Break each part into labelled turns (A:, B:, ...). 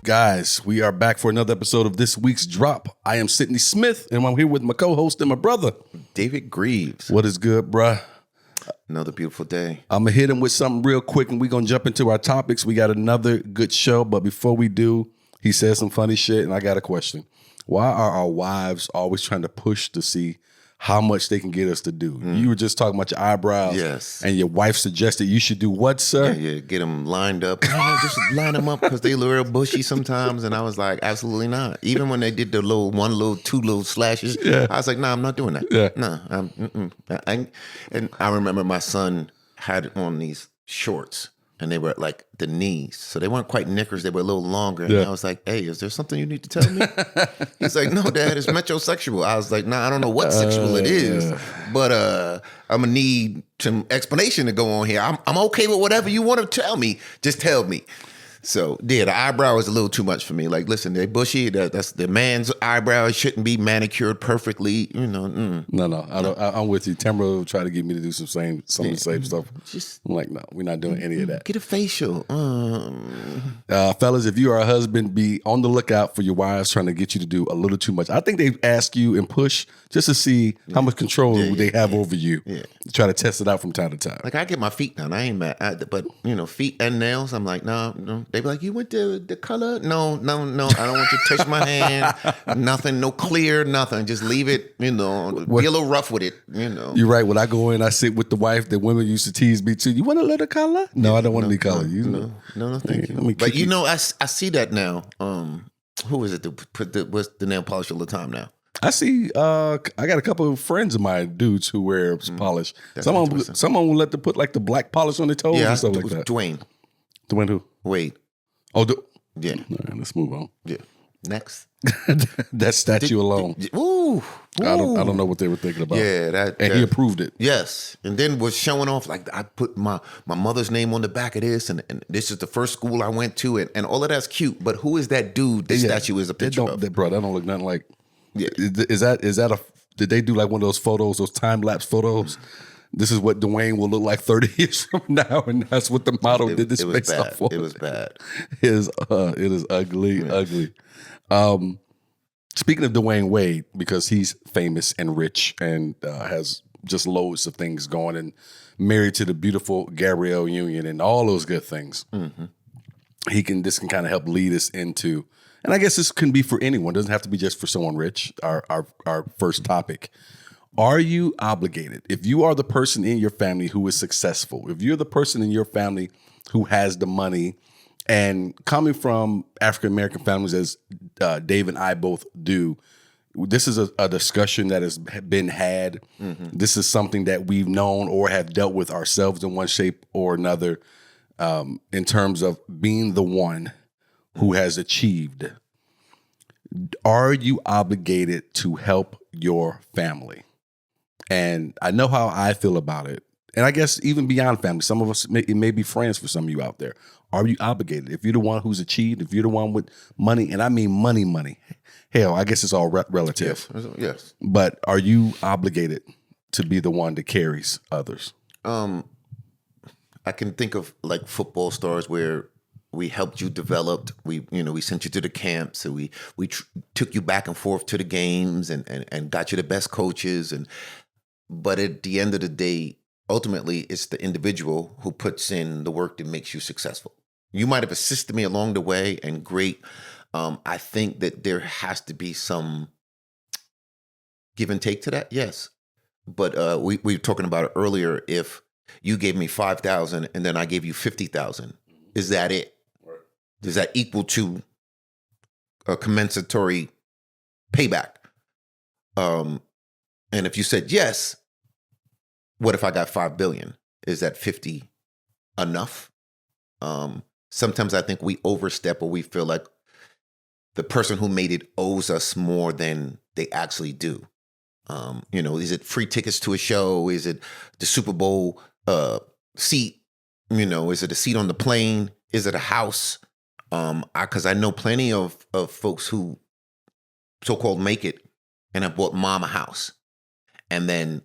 A: Guys, we are back for another episode of this week's Drop. I am Sidney Smith, and I'm here with my co-host and my brother,
B: David Greaves.
A: What is good, bruh?
B: Another beautiful day.
A: I'm going to hit him with something real quick, and we're going to jump into our topics. We got another good show, but before we do, he said some funny shit, and I got a question. Why are our wives always trying to push to see how much they can get us to do? You were just talking about your eyebrows.
B: Yes.
A: And your wife suggested you should do what, sir?
B: Yeah, get them lined up. No, just line them up because they look real bushy sometimes. And I was like, absolutely not. Even when they did the two little slashes, I was like, nah, I'm not doing that.
A: Yeah.
B: Nah, and I remember my son had on these shorts. And they were at like the knees. So they weren't quite knickers. They were a little longer. And I was like, hey, is there something you need to tell me? He's like, no, Dad, it's metrosexual. I was like, nah, I don't know what sexual it is. But I'm going to need some explanation to go on here. I'm okay with whatever you want to tell me. Just tell me. So, yeah, the eyebrow is a little too much for me. Like, listen, they're bushy. That's the man's eyebrow. It shouldn't be manicured perfectly. You know.
A: No. I'm with you. Tamara tried to get me to do some of the same stuff. I'm like, no, we're not doing any of that.
B: Get a facial.
A: Fellas, if you are a husband, be on the lookout for your wives trying to get you to do a little too much. I think they ask you and push just to see how much control they have over you. Yeah. Try to test it out from time to time.
B: Like, I get my feet done. I ain't mad. But, feet and nails, I'm like, no. They be like, you went to the color? No. I don't want you to touch my hand. Nothing, no clear, nothing. Just leave it, be a little rough with it,
A: You're right. When I go in, I sit with the wife. The women used to tease me too. You want a little color? No, I don't want any color.
B: No, thank you. But I see that now. Who is it that put the nail polish all the time now?
A: I see. I got a couple of friends of mine, dudes who wear polish. Some of them will let them put like the black polish on their toes and stuff like that.
B: Dwayne
A: who?
B: Wade.
A: Oh,
B: yeah.
A: All right, let's move on.
B: Yeah. Next.
A: That statue alone.
B: Ooh.
A: I don't know what they were thinking about.
B: Yeah,
A: he approved it.
B: Yes, and then was showing off like I put my mother's name on the back of this, and this is the first school I went to, and all of that's cute. But who is that dude? This statue is a picture of.
A: Bro, that don't look nothing like. Yeah. Is that a? Did they do like one of those photos, those time lapse photos? This is what Dwayne will look like 30 years from now, and that's what the model did this based off of.
B: It was bad.
A: It is ugly. Speaking of Dwayne Wade, because he's famous and rich and has just loads of things going, and married to the beautiful Gabrielle Union and all those good things, this can kind of help lead us into, and I guess this can be for anyone. It doesn't have to be just for someone rich. Our first topic. Are you obligated? If you are the person in your family who is successful, if you're the person in your family who has the money, and coming from African-American families as Dave and I both do, this is a discussion that has been had. This is something that we've known or have dealt with ourselves in one shape or another in terms of being the one who has achieved. Are you obligated to help your family? And I know how I feel about it. And I guess even beyond family, some of us, it may be friends for some of you out there. Are you obligated? If you're the one who's achieved, if you're the one with money, and I mean money, hell, I guess it's all relative.
B: Yes.
A: But are you obligated to be the one that carries others?
B: I can think of like football stars where we helped you develop. We sent you to the camps, so we took you back and forth to the games and got you the best coaches. But at the end of the day, ultimately, it's the individual who puts in the work that makes you successful. You might have assisted me along the way, and great. I think that there has to be some give and take to that, yes. But we were talking about it earlier. If you gave me $5,000 and then I gave you $50,000, is that it? Right. Does that equal to a commensurate payback? And if you said yes, what if I got $5 billion? Is that 50 enough? Sometimes I think we overstep, or we feel like the person who made it owes us more than they actually do. Is it free tickets to a show? Is it the Super Bowl seat? Is it a seat on the plane? Is it a house? Because I know plenty of folks who so-called make it and have bought mom a house and then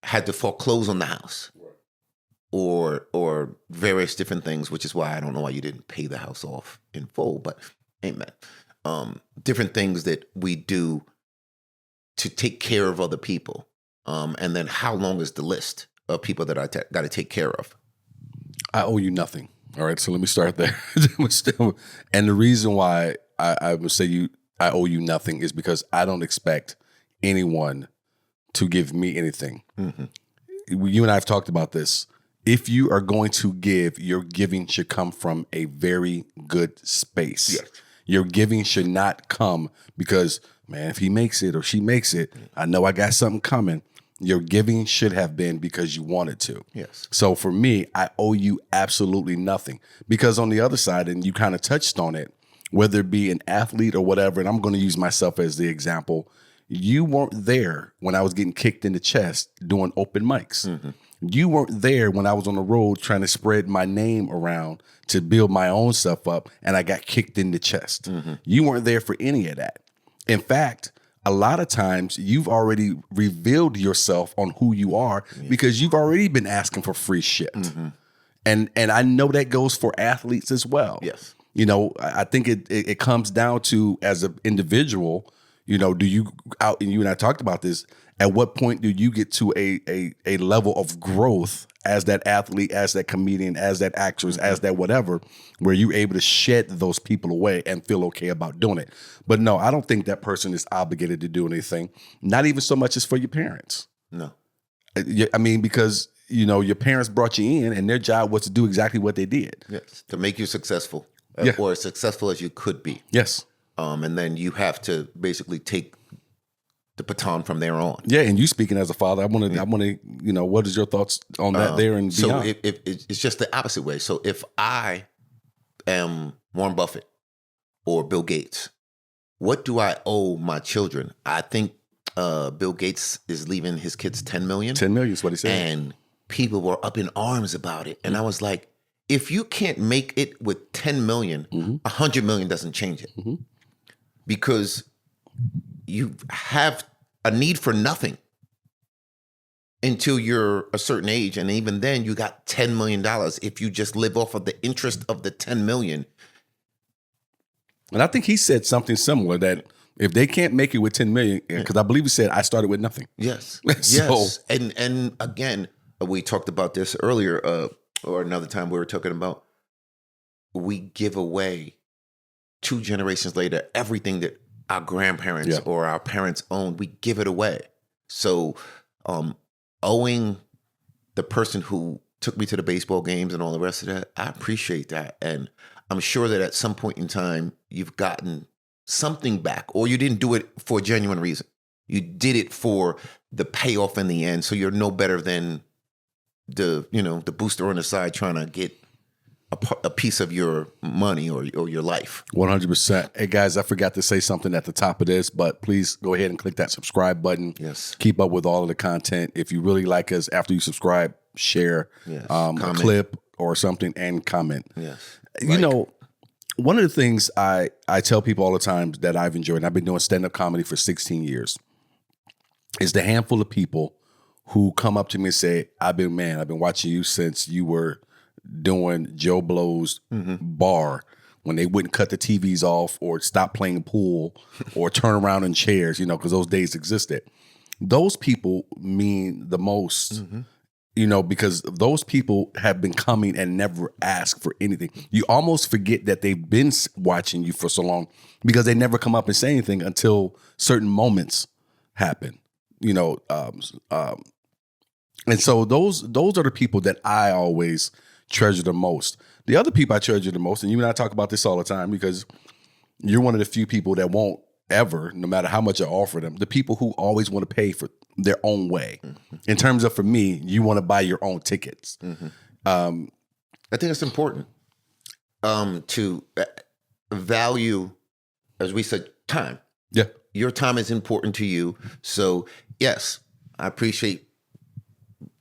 B: had to foreclose on the house. or various different things, which is why I don't know why you didn't pay the house off in full, but amen. Different things that we do to take care of other people. And then how long is the list of people that I got to take care of?
A: I owe you nothing. All right, so let me start there. And the reason why I would say I owe you nothing is because I don't expect anyone to give me anything. Mm-hmm. You and I have talked about this. If you are going to give, your giving should come from a very good space. Yes. Your giving should not come because, man, if he makes it or she makes it, I know I got something coming. Your giving should have been because you wanted to.
B: Yes.
A: So for me, I owe you absolutely nothing. Because on the other side, and you kind of touched on it, whether it be an athlete or whatever, and I'm going to use myself as the example, you weren't there when I was getting kicked in the chest doing open mics. Mm-hmm. You weren't there when I was on the road trying to spread my name around to build my own stuff up, and I got kicked in the chest. Mm-hmm. You weren't there for any of that. In fact, a lot of times you've already revealed yourself on who you are because you've already been asking for free shit. Mm-hmm. And I know that goes for athletes as well.
B: Yes.
A: You know, I think it comes down to, as an individual, you know, do you out, and you and I talked about this, at what point do you get to a level of growth as that athlete, as that comedian, as that actress, as that whatever, where you're able to shed those people away and feel okay about doing it? But no, I don't think that person is obligated to do anything, not even so much as for your parents.
B: No.
A: I mean, because, you know, your parents brought you in and their job was to do exactly what they did.
B: Yes, to make you successful,
A: Yeah.
B: or as successful as you could be.
A: Yes.
B: And then you have to basically take the baton from there on.
A: Yeah, and you speaking as a father, I want to, you know, what is your thoughts on that there and beyond?
B: So if it's just the opposite way. So if I am Warren Buffett or Bill Gates, what do I owe my children? I think Bill Gates is leaving his kids $10 million.
A: 10 million is what he said.
B: And people were up in arms about it. And I was like, if you can't make it with 10 million, 100 million doesn't change it. Mm-hmm. Because you have a need for nothing until you're a certain age. And even then you got $10 million if you just live off of the interest of the 10 million.
A: And I think he said something similar, that if they can't make it with 10 million, because I believe he said, I started with nothing.
B: Yes.
A: So,
B: yes. And again, we talked about this earlier, or another time we were talking about, we give away 2 generations later everything that our grandparents or our parents owned. We give it away. So owing the person who took me to the baseball games and all the rest of that, I appreciate that. And I'm sure that at some point in time, you've gotten something back, or you didn't do it for a genuine reason. You did it for the payoff in the end. So you're no better than the booster on the side trying to get a piece of your money or your life.
A: 100%. Hey guys, I forgot to say something at the top of this, but please go ahead and click that subscribe button.
B: Yes.
A: Keep up with all of the content. If you really like us, after you subscribe, share a clip or something and comment.
B: Yes.
A: You know, one of the things I tell people all the time that I've enjoyed, and I've been doing stand-up comedy for 16 years, is the handful of people who come up to me and say, I've been watching you since you were doing Joe Blow's bar, when they wouldn't cut the TVs off or stop playing pool or turn around in chairs, you know, because those days existed. Those people mean the most, you know, because those people have been coming and never asked for anything. You almost forget that they've been watching you for so long because they never come up and say anything until certain moments happen, you know. And so those are the people that I always treasure the most. The other people I treasure the most, and you and I talk about this all the time, because you're one of the few people that won't ever, no matter how much I offer them, the people who always want to pay for their own way. In terms of, for me, you want to buy your own tickets.
B: I think it's important to value, as we said, time.
A: Yeah.
B: Your time is important to you. So yes, I appreciate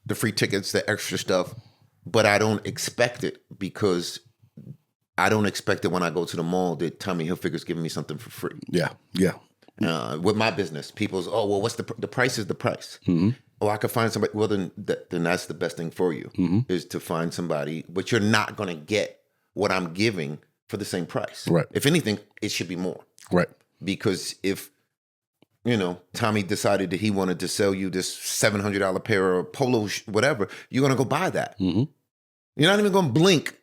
B: the free tickets, the extra stuff, but I don't expect it, because I don't expect it when I go to the mall that Tommy Hilfiger's giving me something for free.
A: Yeah. Yeah.
B: With my business, people's, what's the price is the price. I could find somebody. Well, then that's the best thing for you is to find somebody, but you're not going to get what I'm giving for the same price.
A: Right.
B: If anything, it should be more.
A: Right.
B: Because if, Tommy decided that he wanted to sell you this $700 pair of polo, whatever, you're going to go buy that. You're not even going to blink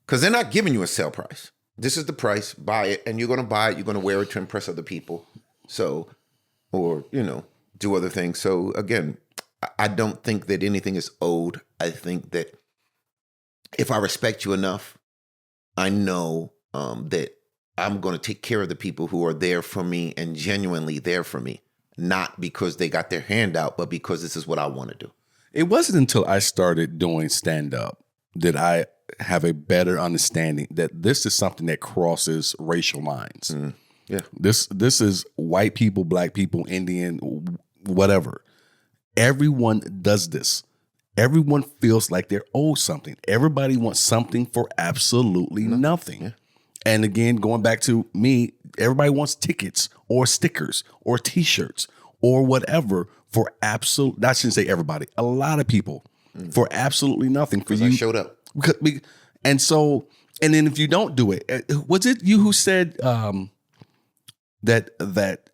B: because they're not giving you a sale price. This is the price, buy it, and you're going to buy it. You're going to wear it to impress other people. So, or, do other things. So again, I don't think that anything is owed. I think that if I respect you enough, I know that I'm going to take care of the people who are there for me and genuinely there for me, not because they got their hand out, but because this is what I want to do.
A: It wasn't until I started doing stand-up that I have a better understanding that this is something that crosses racial lines.
B: Yeah.
A: This is white people, black people, Indian, whatever. Everyone does this. Everyone feels like they're owed something. Everybody wants something for absolutely nothing. Yeah. And again, going back to me, everybody wants tickets or stickers or T-shirts or whatever for absolute. I shouldn't say everybody. A lot of people for absolutely nothing. For you
B: I showed up.
A: And then if you don't do it, was it you who said that?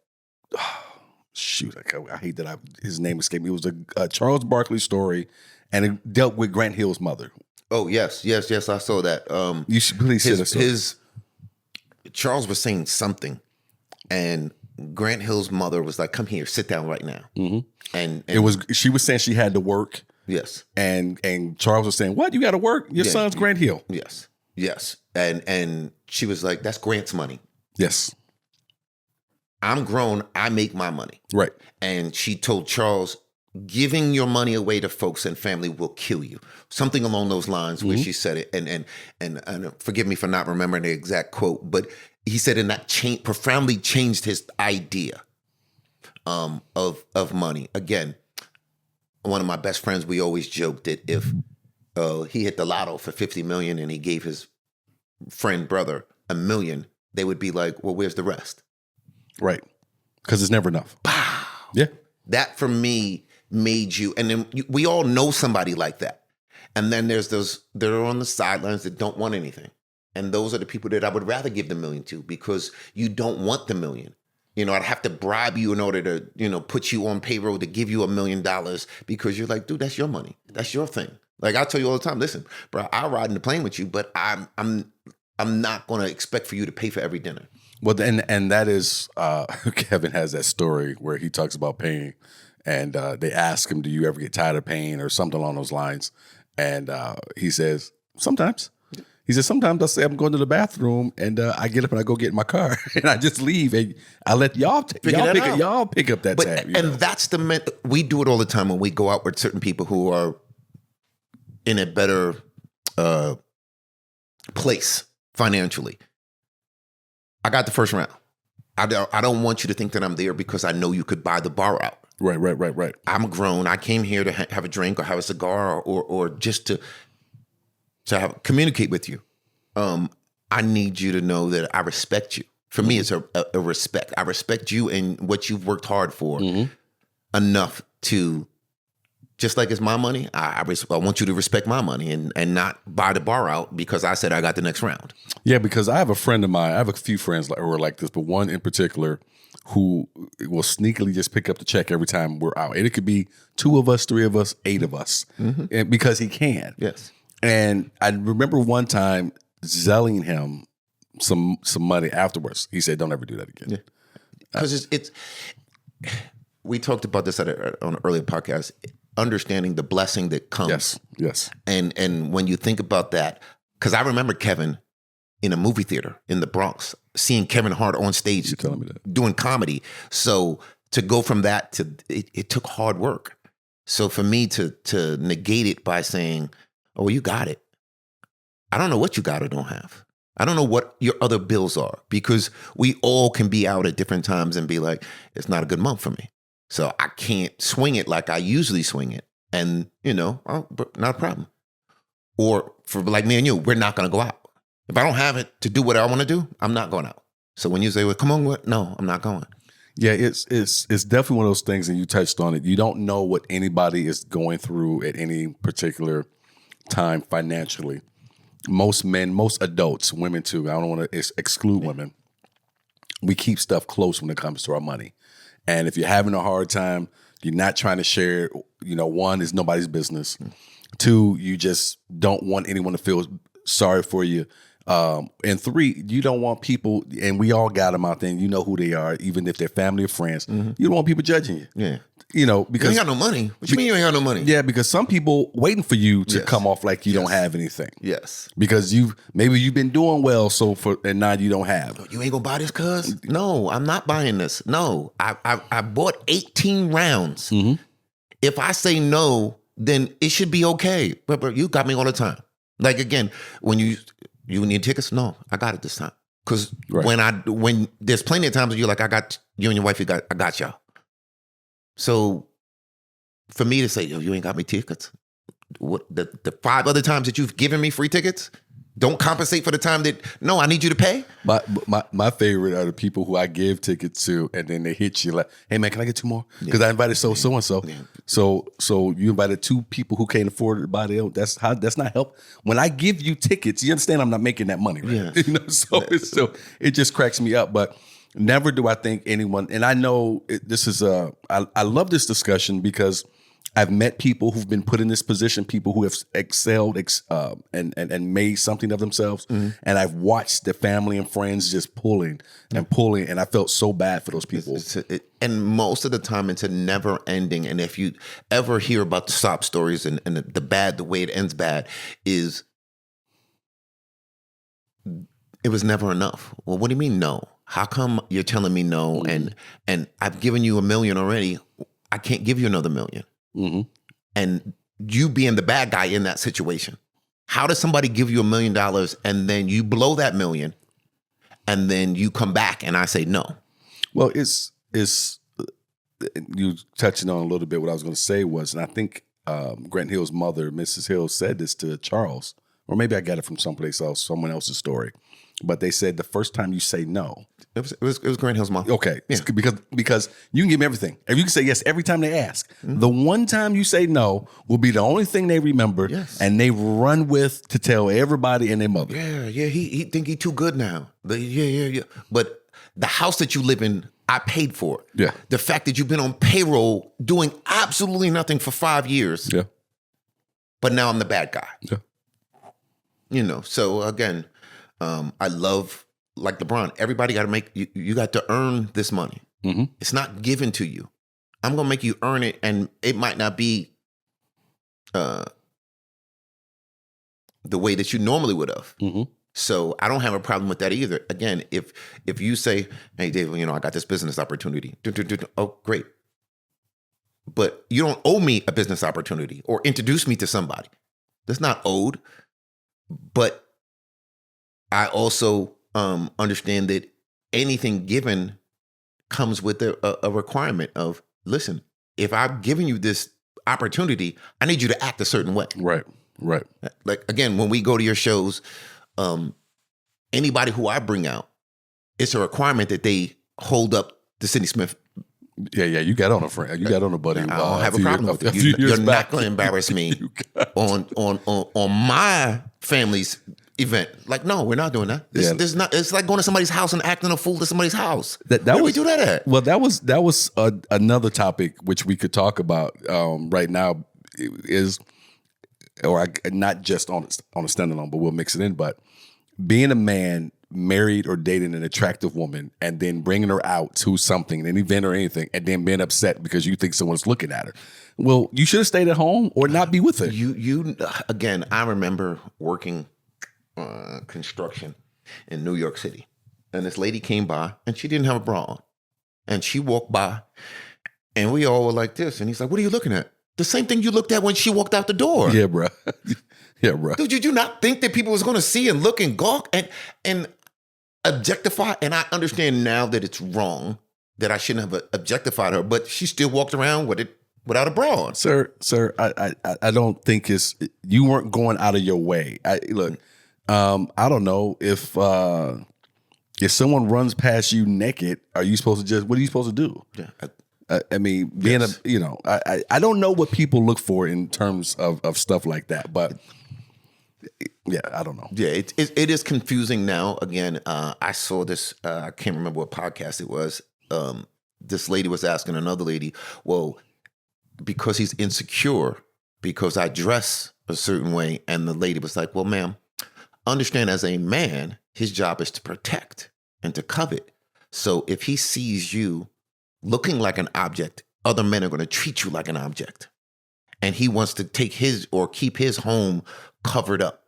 A: Shoot, I hate that his name escaped me. It was a Charles Barkley story, and it dealt with Grant Hill's mother.
B: Oh yes, I saw that.
A: You should please say
B: his Charles was saying something, and Grant Hill's mother was like, "Come here, sit down right now." And
A: she was saying she had to work.
B: Yes,
A: and Charles was saying, "What? You got to work? Your son's Grant Hill."
B: Yes, and she was like, "That's Grant's money."
A: Yes.
B: I'm grown. I make my money.
A: Right.
B: And she told Charles, giving your money away to folks and family will kill you. Something along those lines where she said it. And forgive me for not remembering the exact quote, but he said, and that profoundly changed his idea of money. Again, one of my best friends, we always joked that if he hit the lotto for 50 million and he gave his brother $1 million, they would be like, well, where's the rest?
A: Right. Because it's never enough.
B: Pow.
A: Yeah.
B: That for me made you, and then we all know somebody like that. And then there's those that are on the sidelines that don't want anything. And those are the people that I would rather give the $1 million to because you don't want the $1 million. I'd have to bribe you in order to, put you on payroll to give you $1 million because you're like, dude, that's your money. That's your thing. Like I tell you all the time, listen, bro, I'll ride in the plane with you, but I'm not going to expect for you to pay for every dinner.
A: Well, and that is, Kevin has that story where he talks about paying and they ask him, do you ever get tired of paying or something along those lines? And he says, sometimes. He says, sometimes I say I'm going to the bathroom and I get up and I go get in my car and I just leave and I let y'all pick up that tab.
B: And that's we do it all the time when we go out with certain people who are in a better place financially. I got the first round. I don't want you to think that I'm there because I know you could buy the bar out.
A: Right.
B: I'm grown. I came here to have a drink or have a cigar or just to communicate with you. I need you to know that I respect you. For me, it's a respect. I respect you and what you've worked hard for enough to, just like it's my money, I want you to respect my money and not buy the bar out because I said I got the next round.
A: Yeah, because I have a friend of mine. I have a few friends who are like this, but one in particular who will sneakily just pick up the check every time we're out. And it could be 2 of us, 3 of us, 8 of us, and because he can.
B: Yes. And
A: I remember one time zelling him some money afterwards. He said, "Don't ever do that again."
B: Because it's we talked about this on an earlier podcast. Understanding the blessing that comes.
A: Yes.
B: And when you think about that, because I remember Kevin in a movie theater in the Bronx, seeing Kevin Hart on stage doing comedy. So to go from that to it took hard work. So for me to negate it by saying, "Oh, you got it," I don't know what you got or don't have. I don't know what your other bills are because we all can be out at different times and be like, "It's not a good month for me." So I can't swing it like I usually swing it. And, not a problem. Or for like me and you, we're not going to go out. If I don't have it to do what I want to do, I'm not going out. So when you say, well, come on, no, I'm not going.
A: Yeah, it's definitely one of those things, and you touched on it. You don't know what anybody is going through at any particular time financially. Most men, most adults, women too. I don't want to exclude women. We keep stuff close when it comes to our money. And if you're having a hard time, you're not trying to share, one, is nobody's business. Two, you just don't want anyone to feel sorry for you. And three, you don't want people, and we all got them out there, and you know who they are, even if they're family or friends. You don't want people judging you.
B: Yeah.
A: Because
B: you ain't got no money. What you mean you ain't got no money?
A: Yeah, because some people waiting for you to come off like you don't have anything.
B: Yes.
A: Because maybe you've been doing well, and now you don't have.
B: You ain't gonna buy this, cuz? No, I'm not buying this. No, I bought 18 rounds. If I say no, then it should be okay. But you got me all the time. Like, again, when you need tickets? No, I got it this time. Because when there's plenty of times you're like, I got you and your wife, I got y'all. So for me to say, yo, you ain't got me tickets. What the 5 other times that you've given me free tickets don't compensate for the time that, no, I need you to pay?
A: My favorite are the people who I give tickets to, and then they hit you like, hey man, can I get 2 more? Because I invited so-and-so. Yeah. So you invited 2 people who can't afford it by their own. That's not help. When I give you tickets, you understand I'm not making that money, right?
B: Yeah.
A: So it just cracks me up. But never do I think anyone, and I know this is I love this discussion because I've met people who've been put in this position, people who have excelled and made something of themselves. And I've watched the family and friends just pulling, and I felt so bad for those people.
B: And most of the time, it's a never ending. And if you ever hear about the sob stories and the way it ends bad is it was never enough. Well, what do you mean no? How come you're telling me no? And I've given you $1 million already. I can't give you another $1 million. And you being the bad guy in that situation. How does somebody give you $1 million and then you blow that $1 million and then you come back and I say no?
A: Well, it's you touching on a little bit what I was going to say was, and I think Grant Hill's mother, Mrs. Hill, said this to Charles, or maybe I got it from someplace else, someone else's story. But they said the first time you say no.
B: It was Grant Hill's mom.
A: Okay. Yeah. Because you can give them everything. If you can say yes every time they ask. The one time you say no will be the only thing they remember.
B: Yes.
A: And they run with to tell everybody and their mother.
B: Yeah. He think he too good now. Yeah. But the house that you live in, I paid for it.
A: Yeah.
B: The fact that you've been on payroll doing absolutely nothing for 5 years.
A: Yeah.
B: But now I'm the bad guy.
A: Yeah.
B: So again, I love, like LeBron, everybody got to make, you got to earn this money. It's not given to you. I'm going to make you earn it, and it might not be the way that you normally would have. So I don't have a problem with that either. Again, if you say, hey, Dave, I got this business opportunity. Oh, great. But you don't owe me a business opportunity or introduce me to somebody. That's not owed. But I also understand that anything given comes with a requirement of, listen, if I'm giving you this opportunity, I need you to act a certain way.
A: Right.
B: Like, again, when we go to your shows, anybody who I bring out, it's a requirement that they hold up the Sidney Smith.
A: Yeah, you got on a friend. You got on a buddy.
B: I don't have a problem with it. You're not going to embarrass me on my family's event. Like, no, we're not doing that. This not. It's like going to somebody's house and acting a fool to somebody's house. Where we do that at?
A: Well, that was another topic which we could talk about right now. Not just on a standalone, but we'll mix it in. But being a man married or dating an attractive woman and then bringing her out to something, an event or anything, and then being upset because you think someone's looking at her. Well, you should have stayed at home or not be with her.
B: You again, I remember working construction in New York City, and this lady came by and she didn't have a bra on, and she walked by and we all were like this, and he's like, what are you looking at? The same thing you looked at when she walked out the door.
A: Yeah, bro. Yeah, bro.
B: Dude, did you not think that people was going to see and look and gawk and objectify? And I understand now that it's wrong, that I shouldn't have objectified her, but she still walked around with it without a bra on.
A: Sir, I don't think you weren't going out of your way. I don't know if If someone runs past you naked, what are you supposed to do?
B: Yeah.
A: I mean, being I don't know what people look for in terms of stuff like that, but yeah, I don't know.
B: Yeah, it is confusing now. Again, I saw this. I can't remember what podcast it was. This lady was asking another lady, well, because he's insecure, because I dress a certain way. And the lady was like, well, ma'am, understand as a man, his job is to protect and to covet. So if he sees you looking like an object, other men are going to treat you like an object. And he wants to take his or keep his home covered up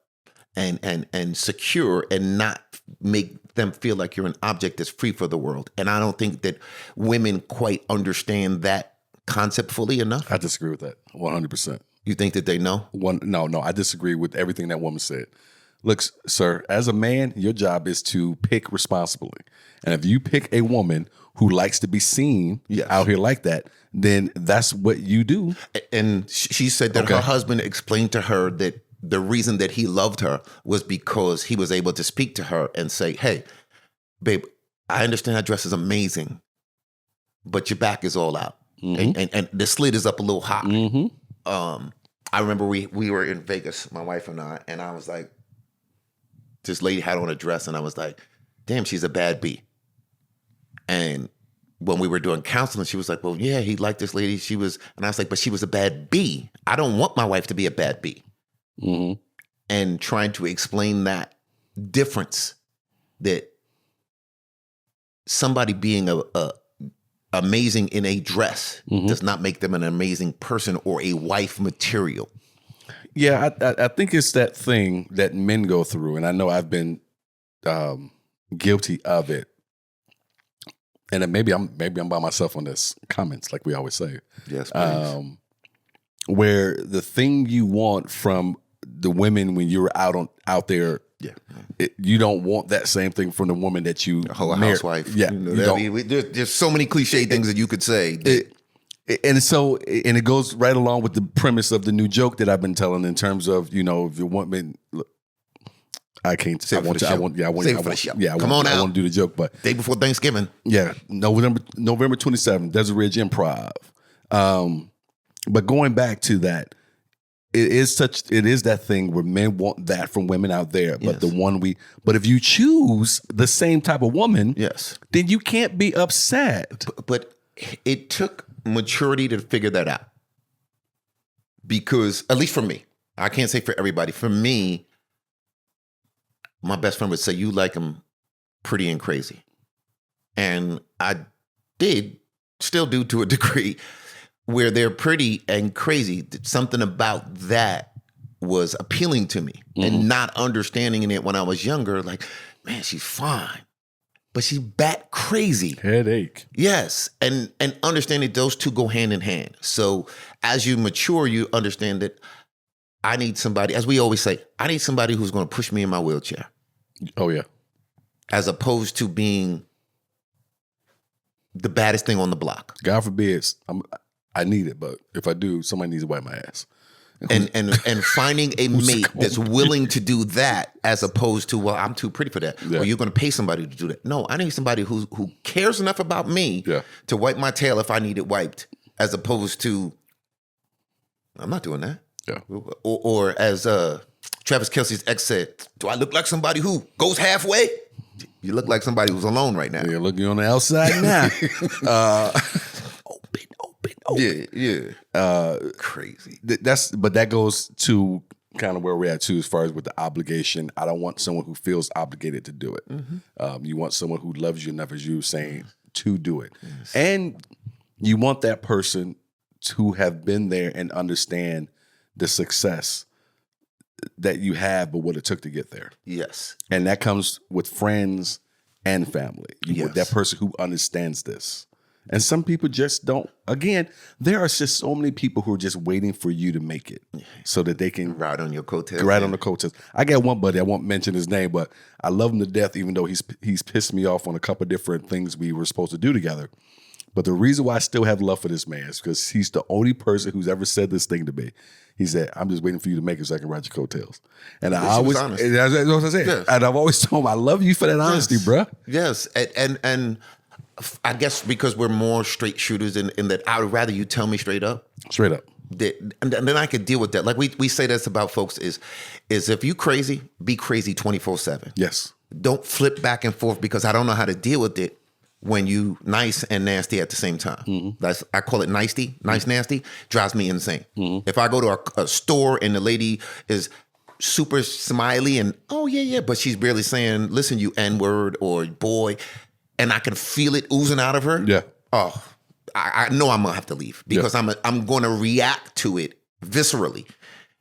B: and secure and not make them feel like you're an object that's free for the world. And I don't think that women quite understand that concept fully enough.
A: I disagree with that 100%.
B: You think that they know?
A: No, I disagree with everything that woman said. Look, sir, as a man, your job is to pick responsibly. And if you pick a woman who likes to be seen out here like that, then that's what you do.
B: And she said that her husband explained to her that the reason that he loved her was because he was able to speak to her and say, hey, babe, I understand that dress is amazing, but your back is all out. Mm-hmm. And the slit is up a little high. Mm-hmm. I remember we were in Vegas, my wife and I was like, this lady had on a dress and I was like, damn, she's a bad B. And when we were doing counseling, she was like, well, yeah, he liked this lady. And I was like, but she was a bad B. I don't want my wife to be a bad B. Mm-hmm. And trying to explain that difference, that somebody being amazing in a dress does not make them an amazing person or a wife material.
A: Yeah, I think it's that thing that men go through, and I know I've been guilty of it. And maybe I'm by myself on this comments, like we always say.
B: Yes, please.
A: Where the thing you want from the women when you're out there, you don't want that same thing from the woman that you
B: housewife.
A: Yeah,
B: there's so many cliche things that you could say.
A: And it goes right along with the premise of the new joke that I've been telling in terms of, if you want me. I can't say. I want to do the joke, but
B: day before Thanksgiving.
A: Yeah, November 27th, Desert Ridge Improv. But going back to that, it is that thing where men want that from women out there, but but if you choose the same type of woman, then you can't be upset.
B: But it took maturity to figure that out, because at least for me, I can't say for everybody. For me, my best friend would say, you like them pretty and crazy. And I still do to a degree, where they're pretty and crazy. Something about that was appealing to me. And not understanding it when I was younger, like, man, she's fine, but she's bat crazy.
A: Headache.
B: Yes. And understanding those two go hand in hand. So as you mature, you understand that I need somebody, as we always say, I need somebody who's going to push me in my wheelchair.
A: Oh, yeah.
B: As opposed to being the baddest thing on the block.
A: God forbid I need it, but if I do, somebody needs to wipe my ass.
B: And finding a mate that's willing to do that, as opposed to, well, I'm too pretty for that. Yeah. Or you're going to pay somebody to do that. No, I need somebody who cares enough about me to wipe my tail if I need it wiped, as opposed to, I'm not doing that.
A: Yeah.
B: Or as Travis Kelce's ex said, do I look like somebody who goes halfway? You look like somebody who's alone right now.
A: Yeah, looking on the outside now.
B: Open. Yeah. Crazy.
A: But that goes to kind of where we're at too, as far as with the obligation. I don't want someone who feels obligated to do it. Mm-hmm. You want someone who loves you enough, as you were saying, to do it. Yes. And you want that person to have been there and understand the success that you have, but what it took to get there.
B: Yes.
A: And that comes with friends and family. You want that person who understands this. And some people just don't. Again, there are just so many people who are just waiting for you to make it so that they can
B: ride on your coattails.
A: Ride on the coattails. I got one buddy, I won't mention his name, but I love him to death, even though he's pissed me off on a couple of different things we were supposed to do together. But the reason why I still have love for this man is because he's the only person who's ever said this thing to me. He said, "I'm just waiting for you to make it so I can ride your coattails." And I always, that's what I said. Yes. And I've always told him, I love you for that honesty, bro.
B: Yes. And I guess because we're more straight shooters in that I would rather you tell me straight up.
A: Straight up.
B: And then I could deal with that. Like we say this about folks is if you crazy, be crazy 24/7.
A: Yes.
B: Don't flip back and forth because I don't know how to deal with it when you nice and nasty at the same time. Mm-hmm. I call it nice nasty, drives me insane. Mm-hmm. If I go to a store and the lady is super smiley and, oh, yeah, but she's barely saying, listen, you N-word or boy, and I can feel it oozing out of her.
A: Yeah.
B: Oh, I know I'm going to have to leave because I'm going to react to it viscerally.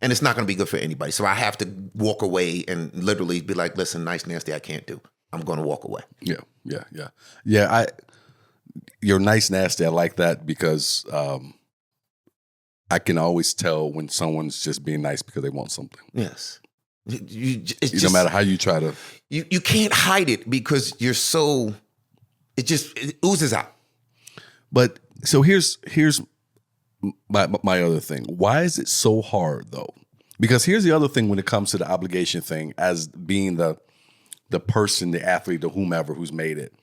B: And it's not going to be good for anybody. So I have to walk away and literally be like, listen, nice, nasty, I can't do. I'm going to walk away.
A: Yeah. You're nice, nasty. I like that because I can always tell when someone's just being nice because they want something.
B: Yes.
A: No matter how you try to.
B: You can't hide it because you're so, it oozes out.
A: But so here's my other thing. Why is it so hard though? Because here's the other thing when it comes to the obligation thing as being the person, the athlete, the whomever who's made it.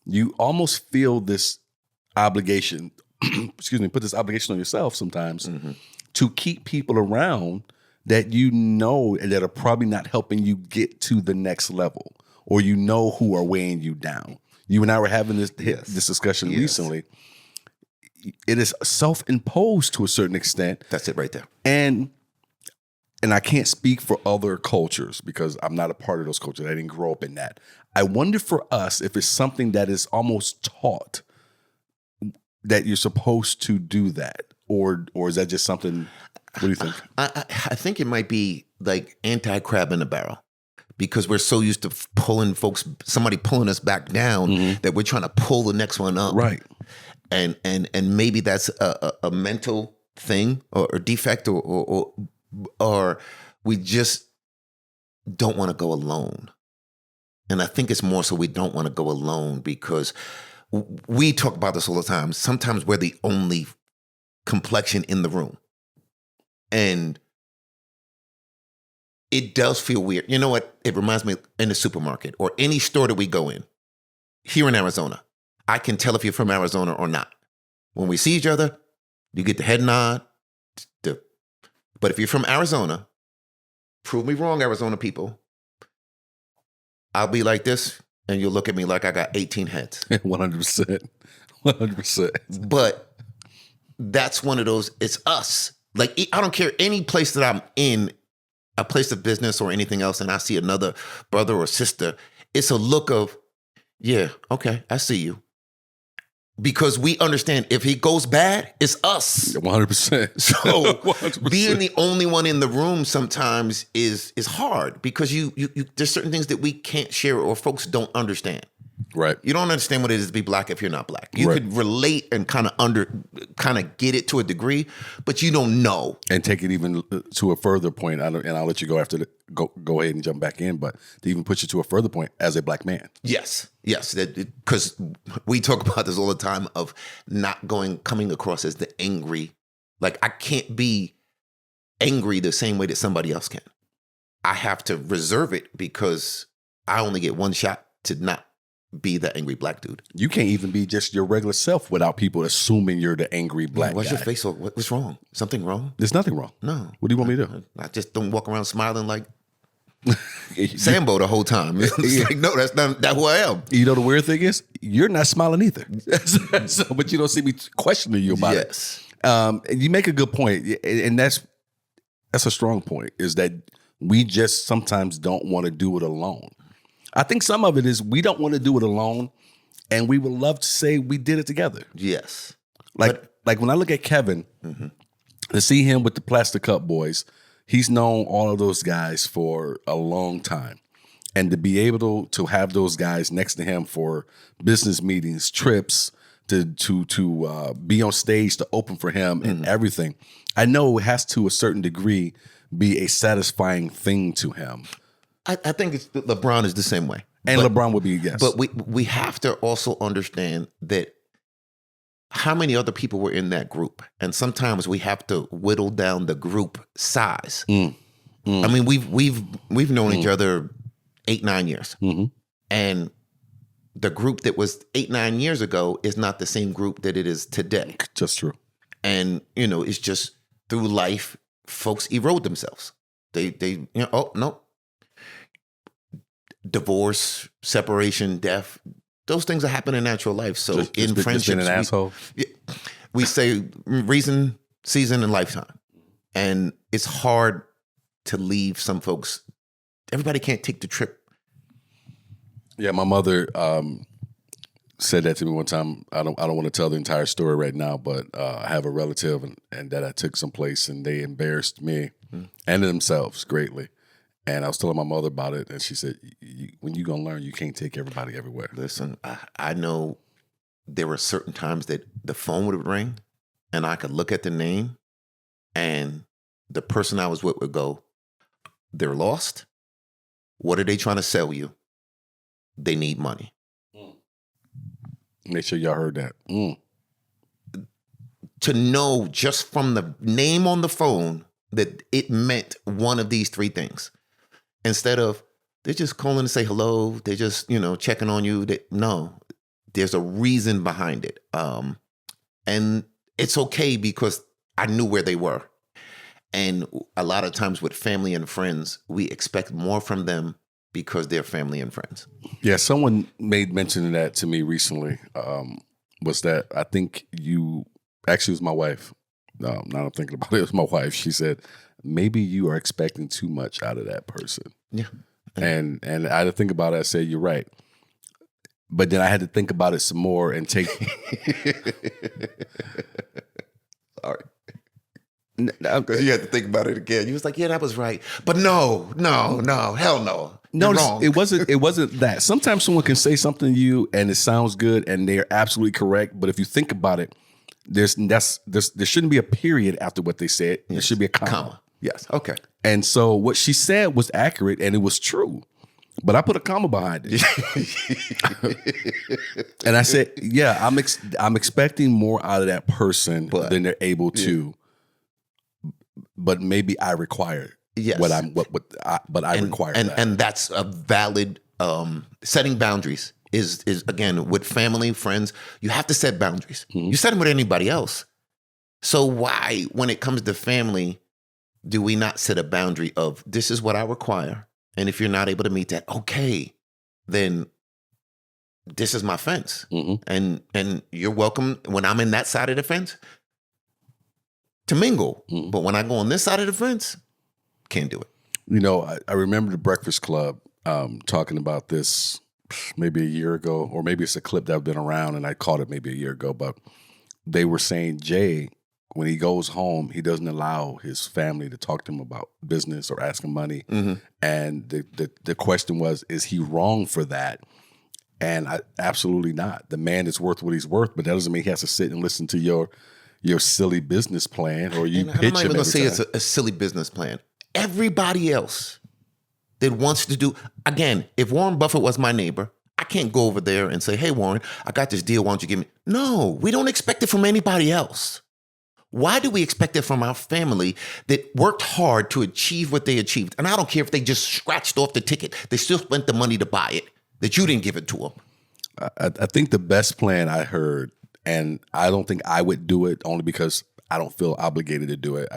A: You almost feel this obligation, put this obligation on yourself sometimes to keep people around that you know that are probably not helping you get to the next level or you know who are weighing you down. You and I were having this discussion recently. It is self-imposed to a certain extent.
B: That's it right there.
A: And I can't speak for other cultures because I'm not a part of those cultures. I didn't grow up in that. I wonder for us if it's something that is almost taught that you're supposed to do that, or is that just something? What do you think?
B: I think it might be like anti-crab in a barrel because we're so used to somebody pulling us back down that we're trying to pull the next one up.
A: Right.
B: And maybe that's a mental thing or defect or we just don't want to go alone. And I think it's more so we don't want to go alone because we talk about this all the time. Sometimes we're the only complexion in the room. And it does feel weird. You know what? It reminds me in the supermarket or any store that we go in here in Arizona. I can tell if you're from Arizona or not. When we see each other, you get the head nod. But if you're from Arizona, prove me wrong, Arizona people. I'll be like this, and you'll look at me like I got 18 heads.
A: 100%. 100%.
B: But that's one of those, it's us. Like, I don't care any place that I'm in, a place of business or anything else, and I see another brother or sister, it's a look of, yeah, okay, I see you. Because we understand if he goes bad, it's us.
A: 100%.
B: So
A: 100%.
B: Being the only one in the room sometimes is hard because you there's certain things that we can't share or folks don't understand.
A: Right.
B: You don't understand what it is to be black if you're not black. You could relate and kind of get it to a degree, but you don't know.
A: And take it even to a further point, and I'll let you go after go ahead and jump back in, but to even push it to a further point as a black man.
B: Yes, because we talk about this all the time of not coming across as the angry. Like I can't be angry the same way that somebody else can. I have to reserve it because I only get one shot to not be the angry black dude.
A: You can't even be just your regular self without people assuming you're the angry black
B: What's
A: guy.
B: your face? What's wrong? Something wrong?
A: There's nothing wrong.
B: No.
A: What do you want me to do?
B: I just don't walk around smiling like Sambo the whole time. It's like, no, that's not who I am.
A: You know the weird thing is, you're not smiling either. But you don't see me questioning you about it. And you make a good point, and that's a strong point, is that we just sometimes don't want to do it alone. I think some of it is we don't want to do it alone, and we would love to say we did it together.
B: Yes.
A: Like when I look at Kevin, to see him with the Plastic Cup Boys, he's known all of those guys for a long time. And to be able to have those guys next to him for business meetings, trips, to be on stage to open for him and everything, I know it has to a certain degree be a satisfying thing to him.
B: I think LeBron is the same way.
A: And LeBron would be, yes.
B: But we have to also understand that how many other people were in that group? And sometimes we have to whittle down the group size. I mean, we've known each other 8-9 years. And the group that was 8-9 years ago is not the same group that it is today.
A: Just true.
B: And, it's just through life, folks erode themselves. They oh, no. Divorce, separation, death, those things are happening in natural life. So in friendships,
A: an asshole.
B: We say reason, season, and lifetime. And it's hard to leave some folks. Everybody can't take the trip.
A: Yeah, my mother said that to me one time. I don't want to tell the entire story right now, but I have a relative and that I took someplace and they embarrassed me and themselves greatly. And I was telling my mother about it, and she said, when you going to learn, you can't take everybody everywhere.
B: Listen, I know there were certain times that the phone would ring, and I could look at the name, and the person I was with would go, they're lost. What are they trying to sell you? They need money.
A: Make sure y'all heard that.
B: To know just from the name on the phone that it meant one of these three things. Instead of, they're just calling to say hello, they're just, checking on you. No, there's a reason behind it. And it's okay because I knew where they were. And a lot of times with family and friends, we expect more from them because they're family and friends.
A: Yeah, someone made mention of that to me recently, was that I think actually it was my wife. No, now I'm thinking about it, it was my wife. She said, maybe you are expecting too much out of that person.
B: Yeah.
A: And I had to think about it. I said, you're right. But then I had to think about it some more and take.
B: Sorry. Because you had to think about it again. You was like, yeah, that was right. But no, hell no.
A: No,
B: wrong.
A: It wasn't that. Sometimes someone can say something to you and it sounds good and they're absolutely correct. But if you think about it, there shouldn't be a period after what they said. There should be a comma.
B: Yes. Okay.
A: And so what she said was accurate and it was true. But I put a comma behind it. And I said, yeah, I'm expecting more out of that person than they're able to. But maybe I require but I require that.
B: And that's a valid setting boundaries is again with family, friends, you have to set boundaries. You set them with anybody else. So why, when it comes to family, do we not set a boundary of this is what I require? And if you're not able to meet that, okay, then this is my fence. And you're welcome when I'm in that side of the fence to mingle. But when I go on this side of the fence, can't do it.
A: I remember the Breakfast Club talking about this maybe a year ago, or maybe it's a clip that's been around and I caught it maybe a year ago, but they were saying Jay, when he goes home, he doesn't allow his family to talk to him about business or ask him money. And the question was, is he wrong for that? And absolutely not. The man is worth what he's worth, but that doesn't mean he has to sit and listen to your silly business plan or you pitch him. I'm not even going to
B: say it's a silly business plan. Everybody else that wants to do, again, if Warren Buffett was my neighbor, I can't go over there and say, hey, Warren, I got this deal. Why don't you give me? No, we don't expect it from anybody else. Why do we expect it from our family that worked hard to achieve what they achieved? And I don't care if they just scratched off the ticket. They still spent the money to buy it, that you didn't give it to them.
A: I think the best plan I heard, and I don't think I would do it only because I don't feel obligated to do it.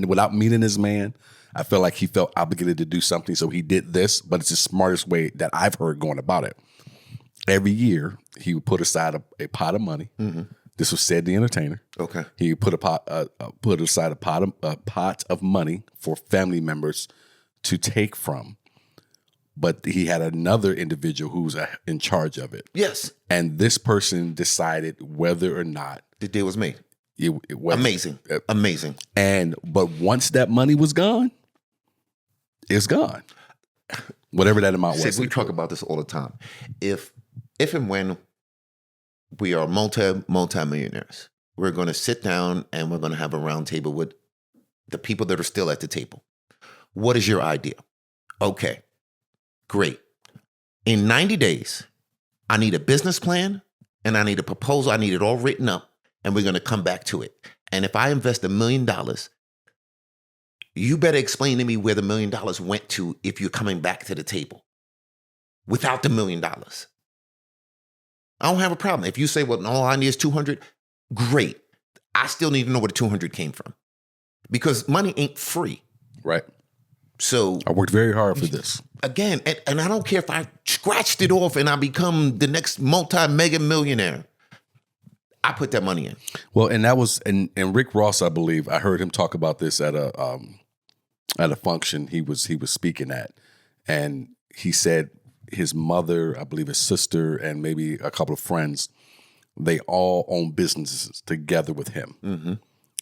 A: Without meeting this man, I feel like he felt obligated to do something, so he did this, but it's the smartest way that I've heard going about it. Every year, he would put aside a pot of money. This was Sid the Entertainer.
B: Okay.
A: He put aside a pot of money for family members to take from. But he had another individual who was in charge of it.
B: Yes.
A: And this person decided whether or not
B: the deal was made.
A: It was
B: amazing. Amazing.
A: But once that money was gone, it's gone. Whatever that amount was.
B: We talk about this all the time. If and when we are multi-millionaires, we're going to sit down and we're going to have a round table with the people that are still at the table. What is your idea? Okay, great. In 90 days, I need a business plan and I need a proposal. I need it all written up, and we're going to come back to it. And if I invest $1 million, you better explain to me where the $1 million went to if you're coming back to the table. Without the $1 million, I don't have a problem. If you say, well, all I need is 200, great. I still need to know where the 200 came from, because money ain't free.
A: Right.
B: So
A: I worked very hard for this.
B: Again, and I don't care if I scratched it off and I become the next multi-mega millionaire. I put that money in.
A: Well, and that was and Rick Ross, I believe, I heard him talk about this at a function he was speaking at, and he said his mother, I believe his sister, and maybe a couple of friends, they all own businesses together with him. Mm-hmm.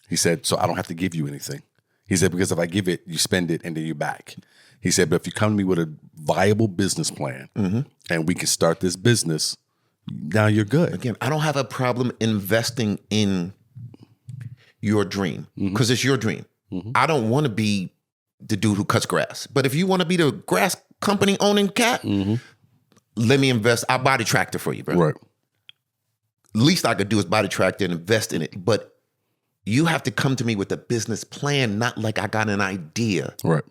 A: He said, so I don't have to give you anything. He said, because if I give it, you spend it and then you're back. He said, but if you come to me with a viable business plan and we can start this business, now you're good.
B: Again, I don't have a problem investing in your dream because it's your dream. I don't want to be the dude who cuts grass. But if you want to be the grass company owning cat, let me invest. I'll buy the tractor for you, bro.
A: Right.
B: Least I could do is buy the tractor and invest in it. But you have to come to me with a business plan, not like I got an idea.
A: Right.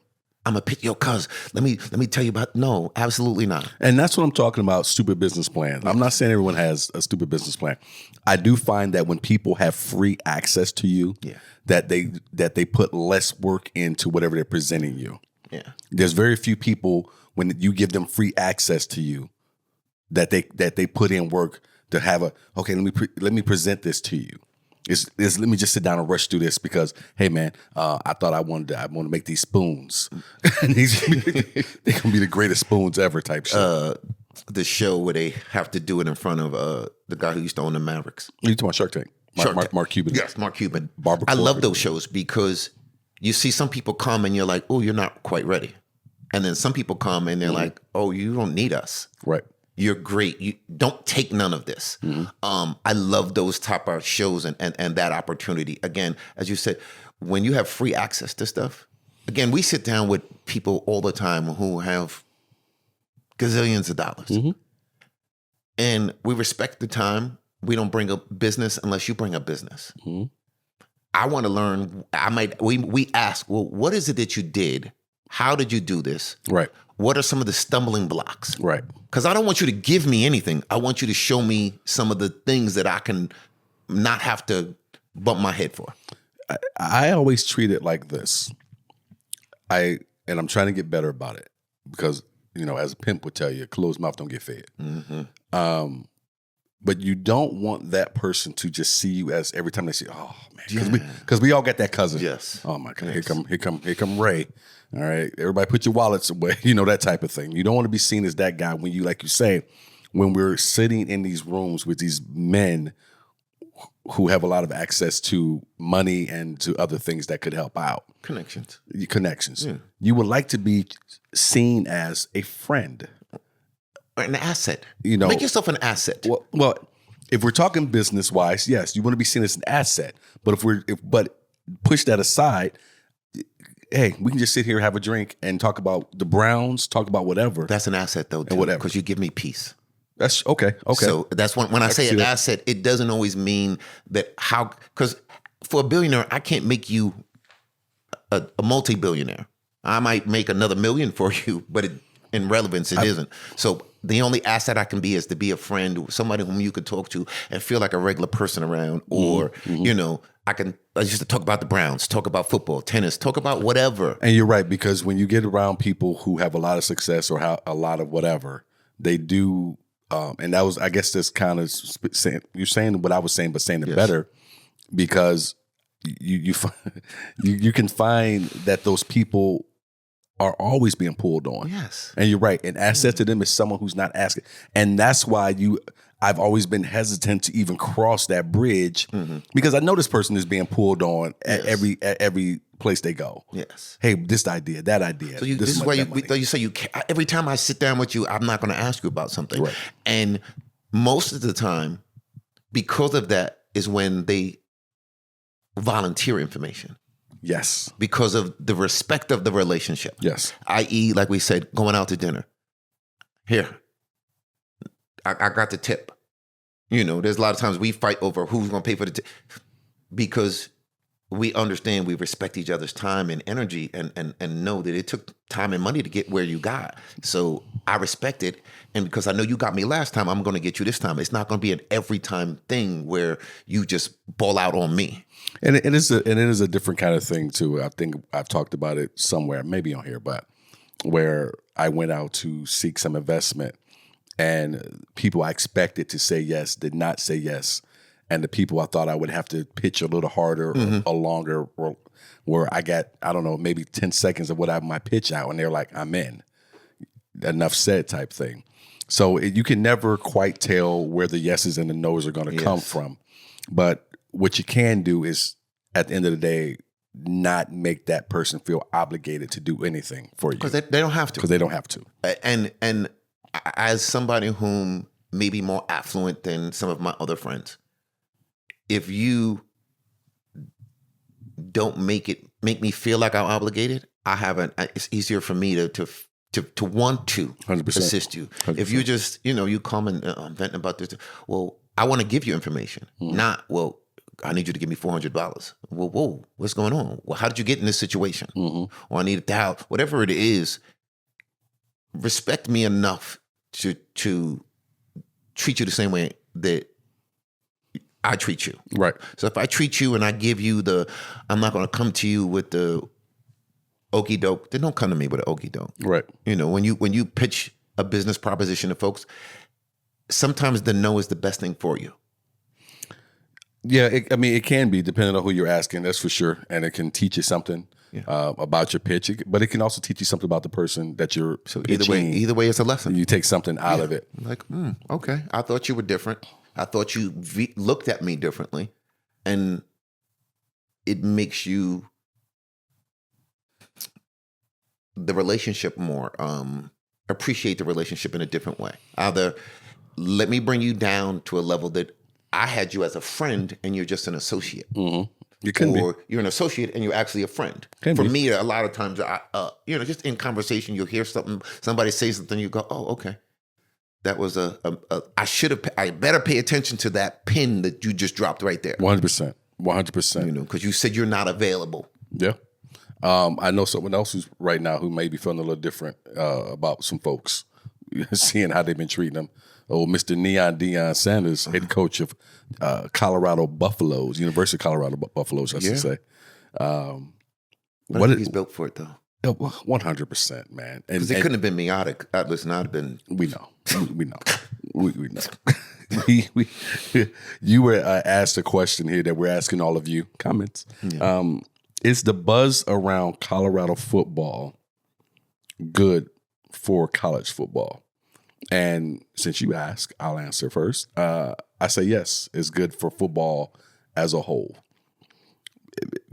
B: I'm gonna pick your cuz. Let me tell you about. No, absolutely not.
A: And that's what I'm talking about, stupid business plan. I'm not saying everyone has a stupid business plan. I do find that when people have free access to you, that they put less work into whatever they're presenting you.
B: Yeah.
A: There's very few people when you give them free access to you that they put in work to have let me present this to you. Let me just sit down and rush through this because, hey man, I thought I want to make these spoons, and they're gonna be the greatest spoons ever type show.
B: The show where they have to do it in front of the guy who used to own the Mavericks.
A: You talking about Shark Tank? Mark Cuban.
B: Yes, Mark Cuban. I love those shows because you see some people come and you're like, oh, you're not quite ready, and then some people come and they're like, oh, you don't need us.
A: Right.
B: You're great. You don't take none of this. I love those type of shows and that opportunity. Again, as you said, when you have free access to stuff, again, we sit down with people all the time who have gazillions of dollars. And we respect the time. We don't bring up business unless you bring up business. I want to learn. We ask, well, what is it that you did? How did you do this?
A: Right.
B: What are some of the stumbling blocks?
A: Right.
B: Because I don't want you to give me anything. I want you to show me some of the things that I can not have to bump my head for.
A: I always treat it like this. And I'm trying to get better about it because, as a pimp would tell you, a closed mouth don't get fed. But you don't want that person to just see you as every time they say, oh man, because we all got that cousin.
B: Yes.
A: Oh my God, yes. Here come Ray. All right, everybody put your wallets away, that type of thing. You don't want to be seen as that guy when you, like you say, when we're sitting in these rooms with these men who have a lot of access to money and to other things that could help out. Connections. Yeah. You would like to be seen as a friend.
B: An asset. Make yourself an asset.
A: Well, if we're talking business-wise, yes, you want to be seen as an asset. But but push that aside, hey, we can just sit here, have a drink, and talk about the Browns, talk about whatever.
B: That's an asset, though, too, because you give me peace.
A: That's okay.
B: So that's when I say an asset, it doesn't always mean that because for a billionaire, I can't make you a multi-billionaire. I might make another million for you, but in relevance, it isn't. So the only asset I can be is to be a friend, somebody whom you could talk to and feel like a regular person around, or, I used to talk about the Browns, talk about football, tennis, talk about whatever.
A: And you're right, because when you get around people who have a lot of success or have a lot of whatever, they do, and that was, I guess that's kind of saying, you're saying what I was saying, but saying it better, because you can find that those people are always being pulled on.
B: Yes.
A: And you're right. An asset to them is someone who's not asking. And that's why I've always been hesitant to even cross that bridge because I know this person is being pulled on at every place they go.
B: Yes.
A: Hey, this idea, that idea.
B: So this is why you say every time I sit down with you, I'm not going to ask you about something.
A: Right.
B: And most of the time, because of that, is when they volunteer information.
A: Yes.
B: Because of the respect of the relationship.
A: Yes.
B: I.e., like we said, going out to dinner. Here, I got the tip. You know, there's a lot of times we fight over who's going to pay for because we understand we respect each other's time and energy and know that it took time and money to get where you got. So I respect it. And because I know you got me last time, I'm going to get you this time. It's not going to be an every time thing where you just ball out on me.
A: And it is a different kind of thing too. I think I've talked about it somewhere, maybe on here, but where I went out to seek some investment and people I expected to say yes did not say yes. And the people I thought I would have to pitch a little harder or longer, or where I got, I don't know, maybe 10 seconds of what I might pitch out, and they're like, I'm in. Enough said type thing. So you can never quite tell where the yeses and the nos are going to come from. But what you can do is, at the end of the day, not make that person feel obligated to do anything for you.
B: Because they don't have to.
A: Because they don't have to.
B: And as somebody whom may be more affluent than some of my other friends, if you don't make me feel like I'm obligated, it's easier for me to want to
A: 100%.
B: assist you.
A: 100%.
B: If you just, you come and I'm venting about this, well, I want to give you information, not, well, I need you to give me $400. Well, whoa, what's going on? Well, how did you get in this situation? Or I need $1,000, whatever it is. Respect me enough to treat you the same way that I treat you.
A: Right.
B: So if I treat you and I give you I'm not going to come to you with the okie doke, then don't come to me with an okie doke.
A: Right.
B: When you pitch a business proposition to folks, sometimes the no is the best thing for you.
A: Yeah, it can be depending on who you're asking, that's for sure. And it can teach you something about your pitch, but it can also teach you something about the person that you're pitching.
B: Either way, it's a lesson.
A: You take something out of it.
B: Like, okay, I thought you were different. I thought you looked at me differently, and it makes you the relationship more, appreciate the relationship in a different way. Either let me bring you down to a level that I had you as a friend and you're just an associate.
A: You can
B: or you're an associate and you're actually a friend. For me, a lot of times, just in conversation, you'll hear somebody say something, you go, oh, okay. That was I better pay attention to that pin that you just dropped right there.
A: 100%. 100%.
B: Because you said you're not available.
A: Yeah. I know someone else who's right now who may be feeling a little different about some folks, seeing how they've been treating them. Oh, Mr. Deion Sanders, head coach of Colorado Buffaloes, University of Colorado Buffaloes, I should say.
B: What he's built for it, though.
A: 100%, man.
B: Because it couldn't have been me. Listen, I'd have been.
A: We know. We know. We know. You were asked a question here that we're asking all of you. Comments. Yeah. Is the buzz around Colorado football good for college football? And since you asked, I'll answer first. I say yes, it's good for football as a whole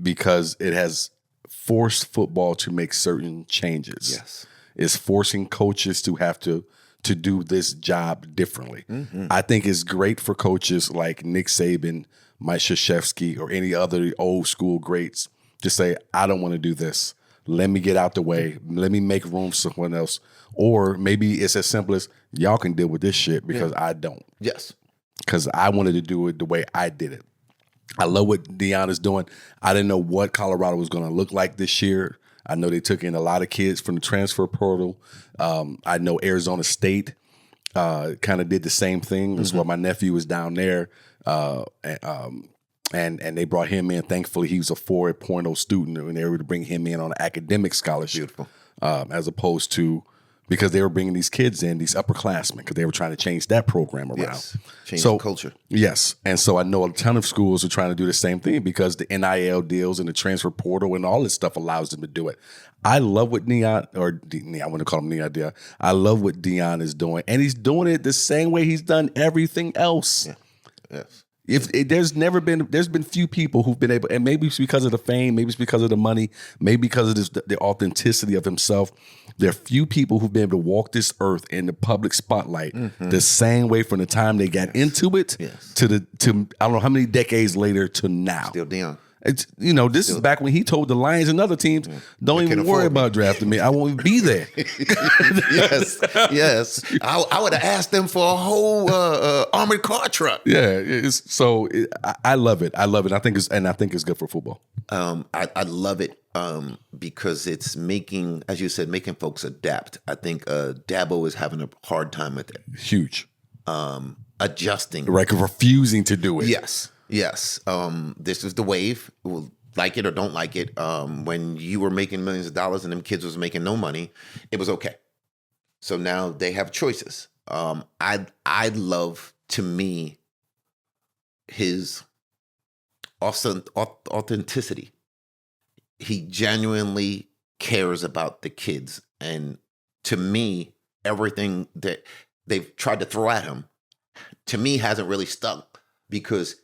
A: because it has forced football to make certain changes.
B: Yes.
A: It's forcing coaches to have to do this job differently. I think it's great for coaches like Nick Saban, Mike Krzyzewski, or any other old school greats to say, I don't want to do this. Let me get out the way. Let me make room for someone else. Or maybe it's as simple as y'all can deal with this shit because I don't.
B: Yes.
A: Because I wanted to do it the way I did it. I love what Deion is doing. I didn't know what Colorado was going to look like this year. I know they took in a lot of kids from the transfer portal. I know Arizona State kind of did the same thing. That's why my nephew was down there. And they brought him in. Thankfully, he was a 4.0 student, and they were able to bring him in on an academic scholarship.
B: Beautiful.
A: As opposed to, because they were bringing these kids in, these upperclassmen, because they were trying to change that program around.
B: Yes. Change the culture.
A: Yes. And so I know a ton of schools are trying to do the same thing because the NIL deals and the transfer portal and all this stuff allows them to do it. I love what I want to call him Deion. I love what Deion is doing. And he's doing it the same way he's done everything else.
B: Yeah. Yes.
A: There's been few people who've been able, and maybe it's because of the fame, maybe it's because of the money, maybe because of the authenticity of himself. There are few people who've been able to walk this earth in the public spotlight the same way from the time they got into it to I don't know how many decades later to now.
B: Still Deion.
A: It's, this is back when he told the Lions and other teams, don't even worry about drafting me. I won't even be there.
B: Yes. I would have asked them for a whole armored car truck.
A: Yeah. I love it. I love it. I think it's good for football.
B: I love it because it's making, as you said, making folks adapt. I think Dabo is having a hard time with it.
A: Huge.
B: Adjusting.
A: Right, refusing to do it.
B: Yes. This is the wave. We'll like it or don't like it. When you were making millions of dollars and them kids was making no money, it was okay. So now they have choices. I love, to me, his authenticity. He genuinely cares about the kids. And to me, everything that they've tried to throw at him, to me, hasn't really stuck, because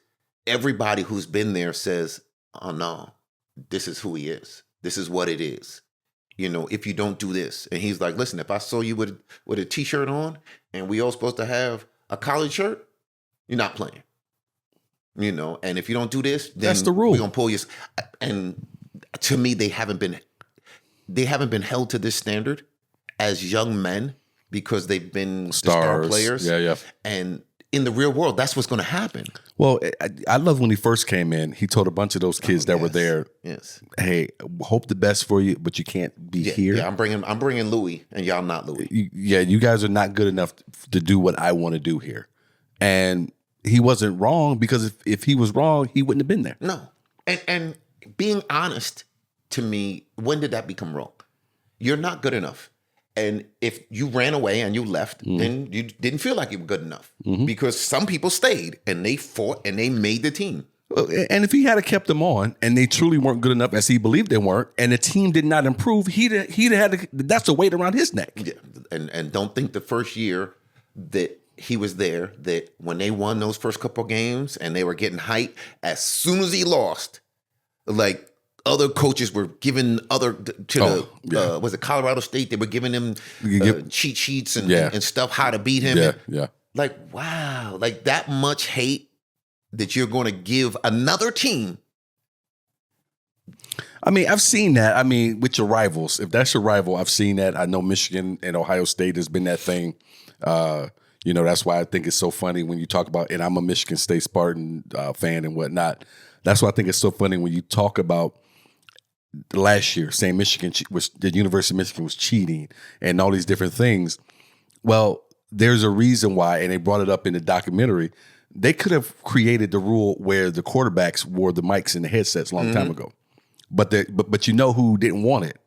B: everybody who's been there says, oh no, this is who he is. This is what it is. If you don't do this. And he's like, listen, if I saw you with a t-shirt on and we all supposed to have a collared shirt, you're not playing. And if you don't do this, then
A: that's the rule.
B: We're gonna pull you. And to me, they haven't been held to this standard as young men, because they've been star players.
A: Yeah.
B: And in the real world, that's what's going to happen.
A: Well, I love when he first came in, he told a bunch of those kids that were there, hey, hope the best for you, but you can't be here.
B: Yeah, I'm bringing Louis, and y'all not Louis.
A: You guys are not good enough to do what I want to do here. And he wasn't wrong, because if he was wrong, he wouldn't have been there.
B: No. And being honest, to me, when did that become wrong? You're not good enough. And if you ran away and you left, then you didn't feel like you were good enough, because some people stayed and they fought and they made the team.
A: And if he had kept them on and they truly weren't good enough as he believed they weren't, and the team did not improve, he'd had that's a weight around his neck.
B: Yeah. And don't think the first year that he was there, that when they won those first couple games and they were getting hype, as soon as he lost, like, other coaches were giving was it Colorado State? They were giving them cheat sheets and stuff, how to beat him.
A: Yeah.
B: Like, wow, like that much hate that you're going to give another team.
A: I mean, I've seen that. I mean, with your rivals, if that's your rival, I've seen that. I know Michigan and Ohio State has been that thing. That's why I think it's so funny when you talk about, and I'm a Michigan State Spartan fan and whatnot. That's why I think it's so funny when you talk about last year, saying the University of Michigan was cheating and all these different things. Well, there's a reason why, and they brought it up in the documentary. They could have created the rule where the quarterbacks wore the mics and the headsets a long time ago. But who didn't want it?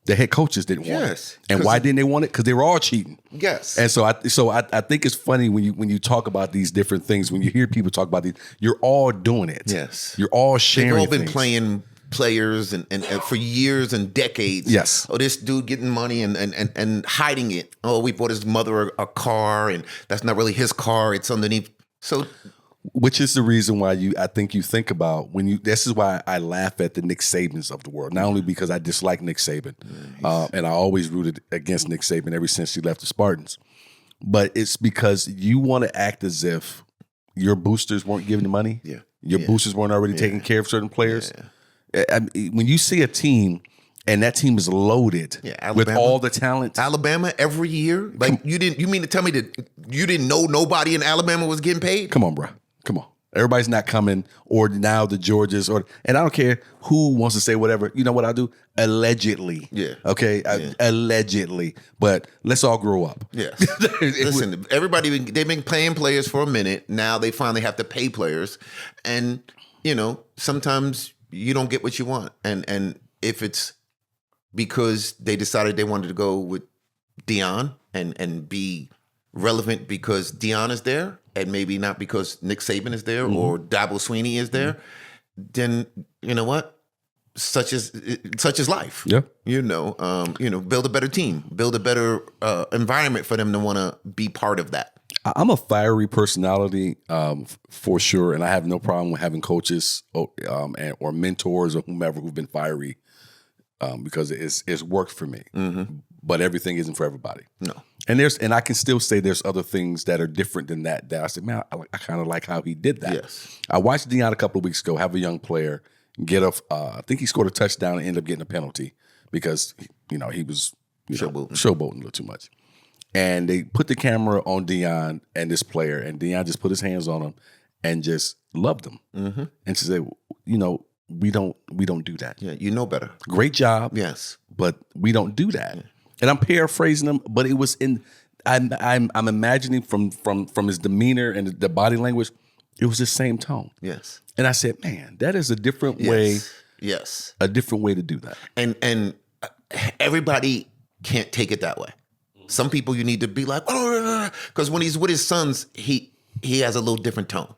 A: The head coaches didn't want it. And why didn't they want it? Because they were all cheating.
B: Yes.
A: And so I think it's funny when you talk about these different things, when you hear people talk about these, you're all doing it.
B: Yes.
A: You're all sharing.
B: They've all been playing players and for years and decades.
A: Yes.
B: Oh, this dude getting money and hiding it. Oh, we bought his mother a car, and that's not really his car. It's underneath. So,
A: which is the reason why I think you think about this is why I laugh at the Nick Sabans of the world. Not only because I dislike Nick Saban, and I always rooted against Nick Saban ever since he left the Spartans, but it's because you want to act as if your boosters weren't giving the money.
B: Yeah.
A: Your boosters weren't already taking care of certain players. Yeah. When you see a team and that team is loaded with all the talent,
B: Alabama every year, like you mean to tell me that you didn't know nobody in Alabama was getting paid?
A: Come on, bro. Come on. Everybody's not coming, or now the Georgias, and I don't care who wants to say whatever. You know what I do? Allegedly.
B: Yeah.
A: Okay.
B: Yeah.
A: Allegedly. But let's all grow up.
B: Yes. Listen, they've been paying players for a minute. Now they finally have to pay players, and sometimes you don't get what you want. And if it's because they decided they wanted to go with Deion and be relevant because Deion is there, and maybe not because Nick Saban is there or Dabo Swinney is there, then you know what? Such is life.
A: Yeah.
B: Build a better team, build a better environment for them to want to be part of that.
A: I'm a fiery personality for sure, and I have no problem with having coaches or mentors or whomever who've been fiery because it's worked for me. But everything isn't for everybody.
B: No,
A: and I can still say there's other things that are different than that. That I said, man, I kind of like how he did that.
B: Yes,
A: I watched Deion a couple of weeks ago have a young player, get a. I think he scored a touchdown and ended up getting a penalty because he was showboating a little too much. And they put the camera on Deion and this player, and Deion just put his hands on him and just loved him. Mm-hmm. And she said, we don't do that.
B: Yeah, you know better.
A: Great job.
B: Yes,
A: but we don't do that. Yeah. And I'm paraphrasing him, but it was in. I'm imagining from his demeanor and the body language, it was the same tone.
B: Yes.
A: And I said, man, that is a different way.
B: Yes.
A: A different way to do that.
B: And everybody can't take it that way. Some people you need to be like, oh, because when he's with his sons, he has a little different tone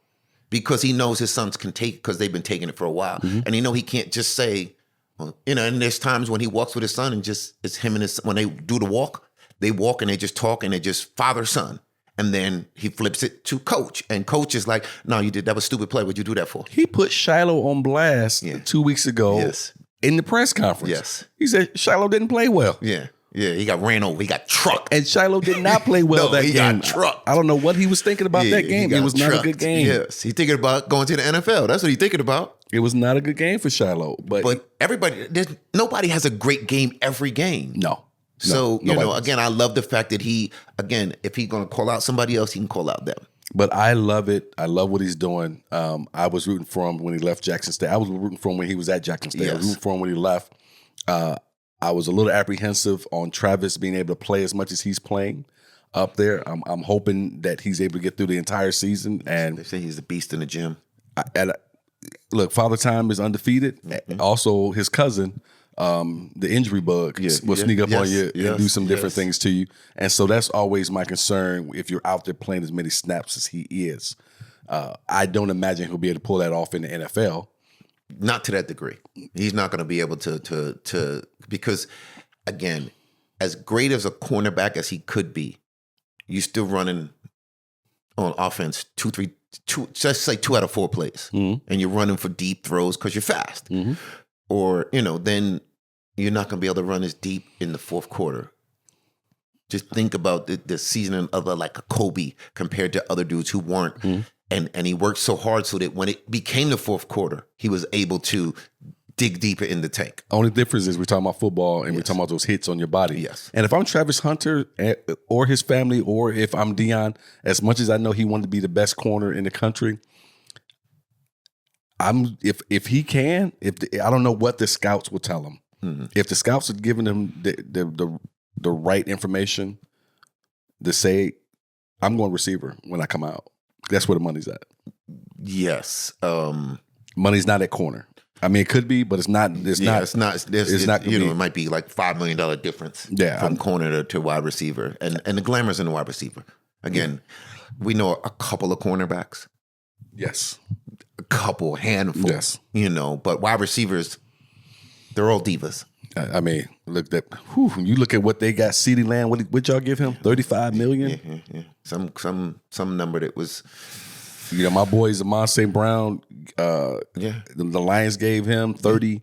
B: because he knows his sons can take because they've been taking it for a while, and he can't just say, well, And there's times when he walks with his son and just it's him and his when they do the walk, they walk and they just talk and they just father son, and then he flips it to coach, and coach is like, no, you did that was stupid play. What'd you do that for?
A: He put Shiloh on blast 2 weeks ago.
B: Yes.
A: In the press conference.
B: Yes.
A: He said Shiloh didn't play well.
B: Yeah. Yeah, he got ran over. He got trucked.
A: And Shiloh did not play well that
B: he
A: game.
B: Got trucked.
A: I don't know what he was thinking about that game. It was not a good game.
B: Yes, he's thinking about going to the NFL. That's what he's thinking about.
A: It was not a good game for Shiloh. But
B: nobody has a great game every game.
A: No.
B: So, again, I love the fact that if he's going to call out somebody else, he can call out them.
A: But I love it. I love what he's doing. I was rooting for him when he left Jackson State. I was rooting for him when he was at Jackson State.
B: Yes.
A: I was rooting for him when he left. I was a little apprehensive on Travis being able to play as much as he's playing up there. I'm hoping that he's able to get through the entire season. And
B: they say he's a beast in the gym.
A: Look, Father Time is undefeated. Mm-hmm. Also, his cousin, the injury bug, will sneak up on you and do some different things to you. And so that's always my concern if you're out there playing as many snaps as he is. I don't imagine he'll be able to pull that off in the NFL.
B: Not to that degree. He's not going to be able to because, again, as great as a cornerback as he could be, you're still running on offense just say 2 out of 4 plays, and you're running for deep throws because you're fast, or then you're not going to be able to run as deep in the fourth quarter. Just think about the seasoning of like a Kobe compared to other dudes who weren't. And he worked so hard so that when it became the fourth quarter, he was able to dig deeper in the tank.
A: Only difference is we're talking about football and we're talking about those hits on your body.
B: Yes.
A: And if I'm Travis Hunter or his family, or if I'm Deion, as much as I know he wanted to be the best corner in the country, if he can, I don't know what the scouts will tell him. Mm-hmm. If the scouts are giving him the right information to say, I'm going receiver when I come out. That's where the money's at.
B: Yes.
A: Money's not at corner. I mean, it could be, but it's not. It's not.
B: It might be like $5 million difference from corner to wide receiver, and the glamour's in the wide receiver. Again, we know a couple of cornerbacks.
A: Yes.
B: A couple, handful.
A: Yes.
B: But wide receivers, they're all divas.
A: I mean, you look at what they got. CeeDee Lamb, what y'all give him? $35 million?
B: Yeah. Some number that was.
A: My boys, Amon St. Brown. The Lions gave him 30.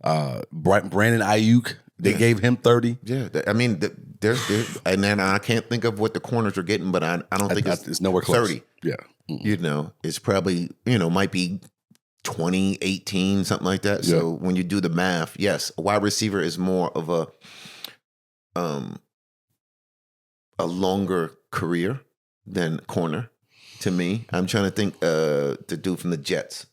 A: Brandon Ayuk, they gave him 30.
B: Yeah, I mean, there's and then I can't think of what the corners are getting, but I don't think it's
A: nowhere close.
B: 30.
A: Yeah,
B: it's probably might be 20, 18, something like that.
A: Yeah.
B: So when you do the math, yes, a wide receiver is more of a longer career than corner to me. I'm trying to think the dude from the Jets,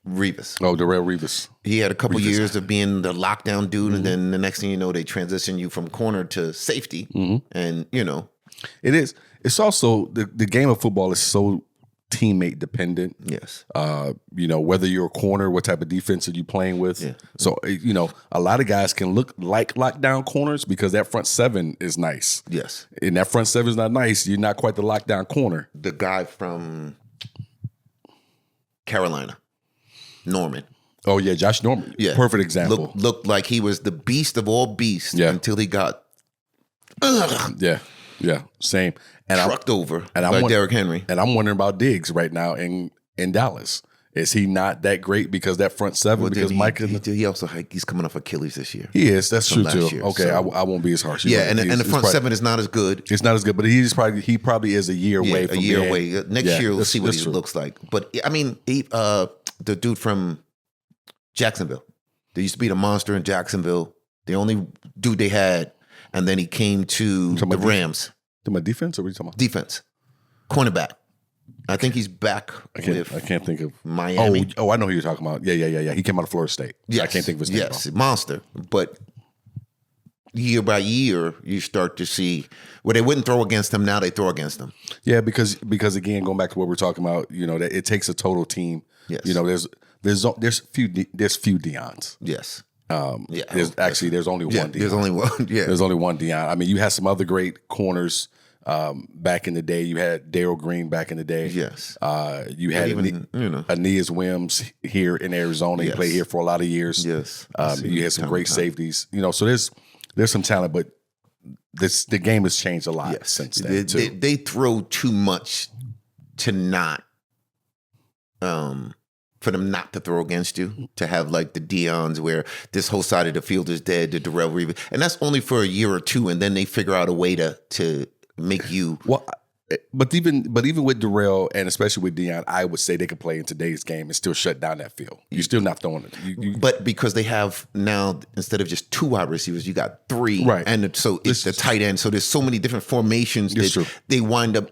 B: Revis.
A: Oh, Darrelle Revis.
B: He had a couple years of being the lockdown dude, and then the next thing you know, they transition you from corner to safety. And
A: it is. It's also the game of football is so teammate dependent.
B: Yes.
A: Whether you're a corner, what type of defense are you playing with?
B: Yeah.
A: So, a lot of guys can look like lockdown corners because that front seven is nice.
B: Yes.
A: And that front seven is not nice. You're not quite the lockdown corner.
B: The guy from Carolina, Norman.
A: Oh, yeah, Josh Norman.
B: Yeah.
A: Perfect example.
B: Looked like he was the beast of all beasts until he got
A: Yeah, same. And
B: trucked over by Derrick Henry.
A: And I'm wondering about Diggs right now in Dallas. Is he not that great because that front seven?
B: Well,
A: because
B: he's coming off Achilles this year.
A: He is. That's true too.
B: Year,
A: okay, so. I won't be as harsh.
B: Yeah, and the front seven is not as good.
A: It's not as good, but he probably is a year away. From
B: a year away. Next year we'll see what he looks like. But I mean, the dude from Jacksonville. They used to be the monster in Jacksonville. The only dude they had, and then he came to the Rams.
A: To my defense, or what are you talking about?
B: Defense. Cornerback. I think he's back
A: I can't think of
B: Miami.
A: Oh, I know who you're talking about. Yeah. He came out of Florida State.
B: Yes.
A: I can't think of his name.
B: Yes, monster. But year by year, you start to see where they wouldn't throw against him. Now they throw against him.
A: Yeah, because again, going back to what we're talking about, that it takes a total team.
B: Yes.
A: There's few Deions.
B: Yes.
A: There's only one Deion.
B: There's only one. Yeah.
A: There's only one Deion. I mean, you had some other great corners back in the day. You had Darryl Green back in the day.
B: Yes.
A: You had Aeneas Wims here in Arizona. He played here for a lot of years.
B: Yes.
A: You had some great safeties. So there's some talent, but the game has changed a lot since then.
B: They throw too much to not for them not to throw against you, to have like the Deions where this whole side of the field is dead, the Darrell Reeves, and that's only for a year or two, and then they figure out a way to make you.
A: Well, but even with Darrell and especially with Deion, I would say they could play in today's game and still shut down that field. You're still not throwing it.
B: But because they have now, instead of just 2 wide receivers, you got 3,
A: right?
B: And so it's the tight end. So there's so many different formations that they wind up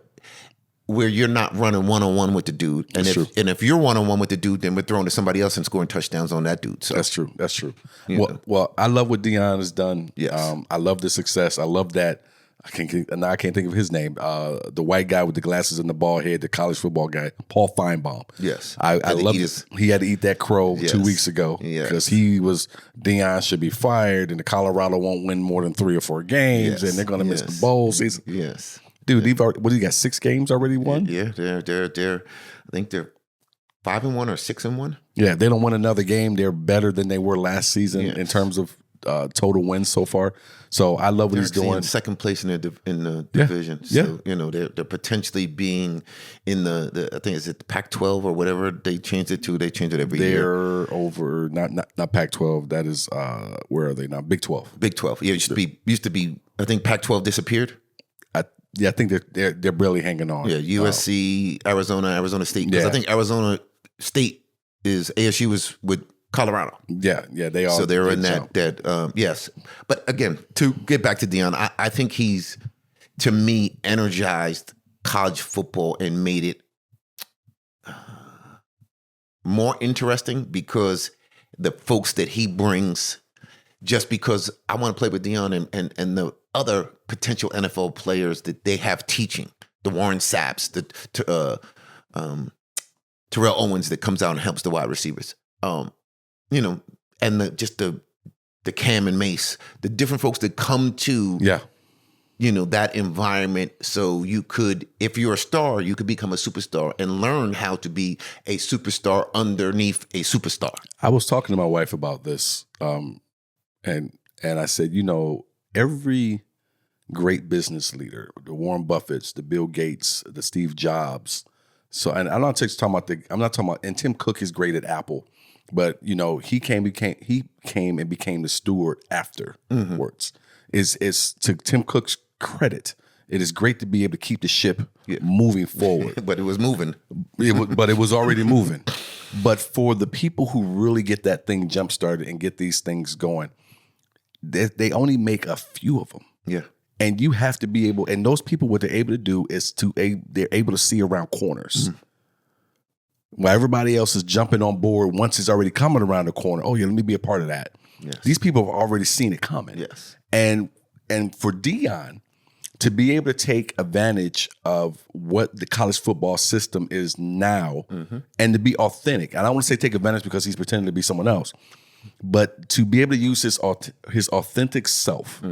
B: where you're not running one-on-one with the dude. And if you're one-on-one with the dude, then we're throwing to somebody else and scoring touchdowns on that dude. So
A: That's true. Well, I love what Deion has done.
B: Yes.
A: I love the success. I love that. I can't think of his name. The white guy with the glasses and the bald head, the college football guy, Paul Feinbaum.
B: Yes.
A: I love this. He had to eat that crow 2 weeks ago because Deion should be fired and the Colorado won't win more than 3 or 4 games and they're going to miss the bowls.
B: Yes.
A: Dude, he got 6 games already won?
B: Yeah, they're I think they're 5-1 or 6-1.
A: Yeah, they don't win another game. They're better than they were last season in terms of total wins so far. So I love what he's doing.
B: Second place in the division. So they're potentially being in the I think is it Pac-12 or whatever they changed it to. They change it every year.
A: They're over not Pac-12. That is where are they now? Big 12.
B: Big 12. Yeah, it used to be. I think Pac-12 disappeared.
A: I think they're barely hanging on.
B: Yeah, USC, Arizona State. Because I think Arizona State ASU is with Colorado.
A: Yeah, they are.
B: So they're in that yes. But again, to get back to Deion, I think he's, to me, energized college football and made it more interesting because the folks that he brings, just because I want to play with Deion and the other potential NFL players that they have teaching, the Warren Sapps, the Terrell Owens that comes out and helps the wide receivers. And the Cam and Mace, the different folks that come to that environment. So you could, if you're a star, you could become a superstar and learn how to be a superstar underneath a superstar.
A: I was talking to my wife about this, and I said, every great business leader, the Warren Buffetts, the Bill Gates, the Steve Jobs. So, and I'm not talking about, and Tim Cook is great at Apple. But he came and became the steward afterwards. Is to Tim Cook's credit. It is great to be able to keep the ship moving forward.
B: But it was moving.
A: But it was already moving. But for the people who really get that thing jump started and get these things going, they only make a few of them.
B: Yeah.
A: And you have to be able. And those people, what they're able to do is they're able to see around corners. Mm-hmm. While everybody else is jumping on board once it's already coming around the corner. Oh, yeah, let me be a part of that.
B: Yes.
A: These people have already seen it coming.
B: Yes.
A: And for Deion to be able to take advantage of what the college football system is now and to be authentic. And I don't want to say take advantage because he's pretending to be someone else, but to be able to use his authentic self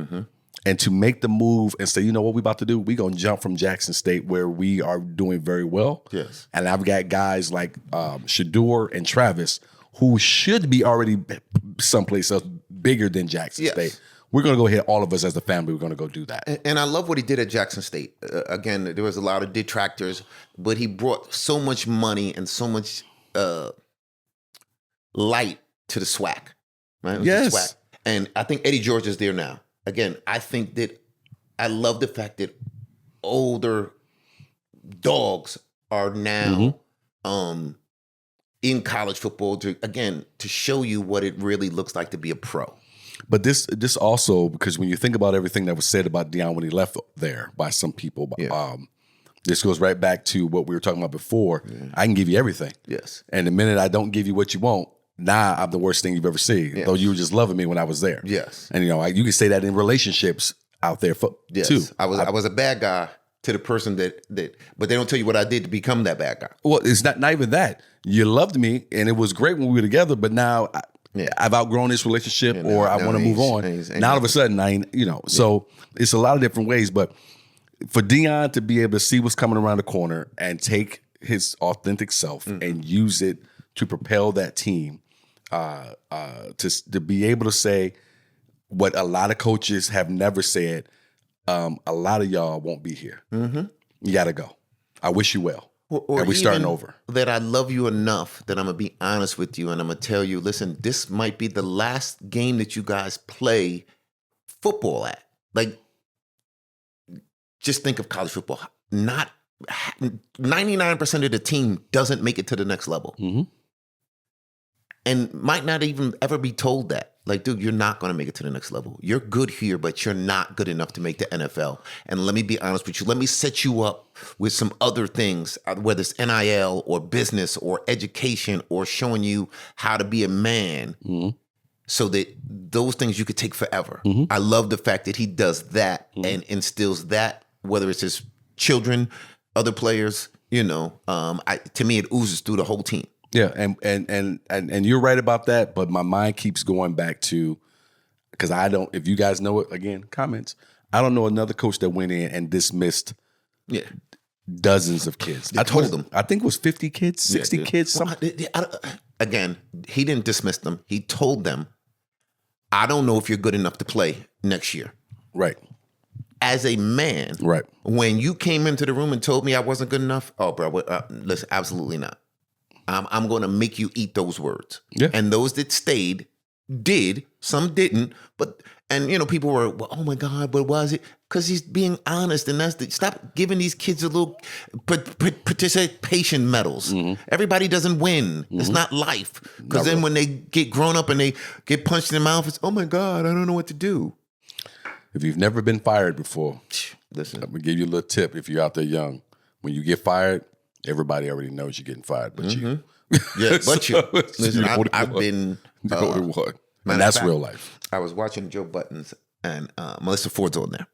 A: and to make the move and say, you know what we're about to do? We're going to jump from Jackson State where we are doing very well.
B: Yes.
A: And I've got guys like Shador and Travis who should be already someplace else bigger than Jackson State. We're going to go ahead, all of us as a family, we're going to go do that.
B: And I love what he did at Jackson State. Again, there was a lot of detractors, but he brought so much money and so much light to the SWAC. Right?
A: Yes.
B: The SWAC. And I think Eddie George is there now. Again, I think that I love the fact that older dogs are now in college football to show you what it really looks like to be a pro.
A: But this also, because when you think about everything that was said about Deion when he left there by some people, this goes right back to what we were talking about before. Yeah. I can give you everything.
B: Yes.
A: And the minute I don't give you what you want, now I'm the worst thing you've ever seen. Yes. Though you were just loving me when I was there.
B: Yes.
A: And you can say that in relationships out there too.
B: I was a bad guy to the person that but they don't tell you what I did to become that bad guy.
A: Well, it's not even that. You loved me and it was great when we were together, but now I've outgrown this relationship or I want to move on. Now all of a sudden I ain't, so it's a lot of different ways. But for Deion to be able to see what's coming around the corner and take his authentic self and use it to propel that team, to be able to say what a lot of coaches have never said, a lot of y'all won't be here. Mm-hmm. You got to go. I wish you well.
B: Or
A: and we're starting over.
B: That I love you enough that I'm going to be honest with you and I'm going to tell you, listen, this might be the last game that you guys play football at. Like, just think of college football. Not 99% of the team doesn't make it to the next level. Mm-hmm. And might not even ever be told that. Like, dude, you're not going to make it to the next level. You're good here, but you're not good enough to make the NFL. And let me be honest with you. Let me set you up with some other things, whether it's NIL or business or education or showing you how to be a man so that those things you could take forever. Mm-hmm. I love the fact that he does that and instills that, whether it's his children, other players, to me, it oozes through the whole team.
A: Yeah, and you're right about that, but my mind keeps going back to, because if you guys know it, again, comments, I don't know another coach that went in and dismissed dozens of kids.
B: I told them.
A: I think it was 50 kids, 60 kids.
B: Again, he didn't dismiss them. He told them, I don't know if you're good enough to play next year.
A: Right.
B: As a man,
A: right,
B: when you came into the room and told me I wasn't good enough, oh, bro, listen, absolutely not. I'm going to make you eat those words. Yeah. And those that stayed did. Some didn't. And people were, well, oh my God, but was it? Because he's being honest. And stop giving these kids a little participation medals. Mm-hmm. Everybody doesn't win. Mm-hmm. It's not life. Because then when they get grown up and they get punched in the mouth, it's, oh my God, I don't know what to do.
A: If you've never been fired before,
B: listen,
A: I'm going to give you a little tip if you're out there young. When you get fired, everybody already knows you're getting fired, but you.
B: Yeah, but you. Listen, I've been.
A: And that's real life.
B: I was watching Joe Buttons and Melissa Ford's on there.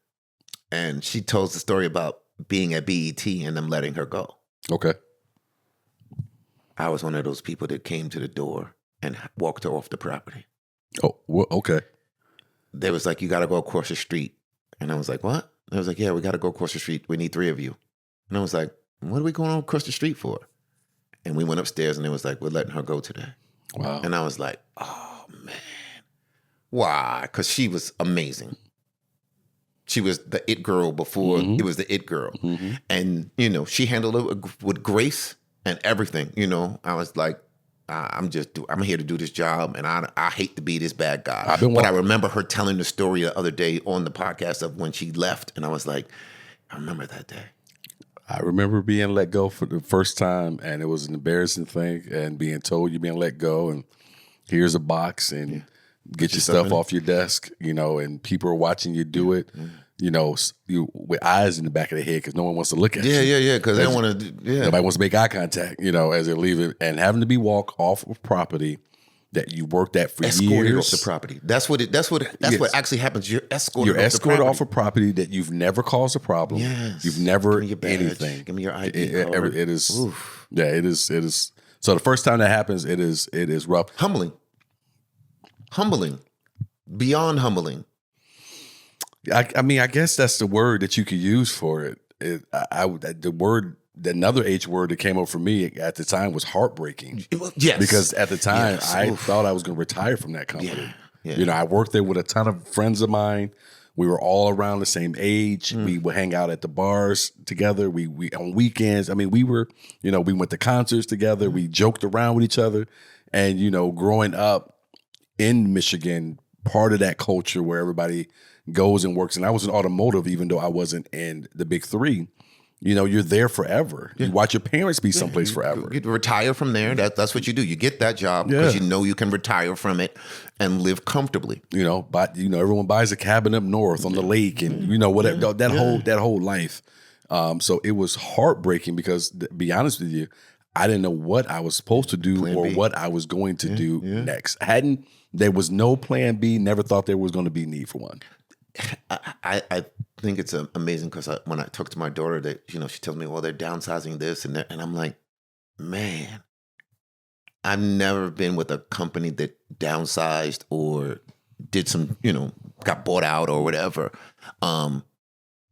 B: And she tells the story about being at BET and them letting her go.
A: Okay.
B: I was one of those people that came to the door and walked her off the property.
A: Oh, well, okay.
B: They was like, you got to go across the street. And I was like, what? And I was like, yeah, we got to go across the street. We need 3 of you. And I was like, what are we going across the street for? And we went upstairs and it was like, we're letting her go today.
A: Wow.
B: And I was like, oh, man. Why? Because she was amazing. She was the it girl before it was the it girl. Mm-hmm. And, she handled it with grace and everything. I was like, I'm here to do this job, and I hate to be this bad guy. But I remember her telling the story the other day on the podcast of when she left, and I was like, I remember that day.
A: I remember being let go for the first time, and it was an embarrassing thing, and being told you're being let go, and here's a box, and get your stuff off your desk, and people are watching you do it. You with eyes in the back of the head because no one wants to look at you.
B: Yeah, because they don't want to. Yeah,
A: nobody wants to make eye contact. As they're leaving, and having to be walked off of property that you worked at for
B: escorted
A: years.
B: Off the property. That's what actually happens. You're escorted.
A: Off of property that you've never caused a problem.
B: Yes.
A: You've never
B: Give me your badge.
A: anything.
B: Give me your ID card.
A: It is.
B: Oof.
A: Yeah, it is. So the first time that happens, it is rough.
B: Humbling. Beyond humbling.
A: I mean, I guess that's the word that you could use for it. Another H word that came up for me at the time was heartbreaking.
B: Yes.
A: Because at the time, I thought I was going to retire from that company.
B: Yeah.
A: I worked there with a ton of friends of mine. We were all around the same age. We would hang out at the bars together. We on weekends. I mean, we were, we went to concerts together. We joked around with each other. And, growing up in Michigan, part of that culture where everybody goes and works. And I was in automotive, even though I wasn't in the big 3. you're there forever. You watch your parents be someplace forever.
B: You retire from there. That's what you do. You get that job because you know you can retire from it and live comfortably.
A: But everyone buys a cabin up north on the lake, and whatever that whole life. So it was heartbreaking because, to be honest with you, I didn't know what I was supposed to do or what I was going to do next. There was no plan B. Never thought there was going to be need for one.
B: I think it's amazing because when I talk to my daughter, that she tells me, well, they're downsizing this and that, and I'm like, man, I've never been with a company that downsized or did some, got bought out or whatever. I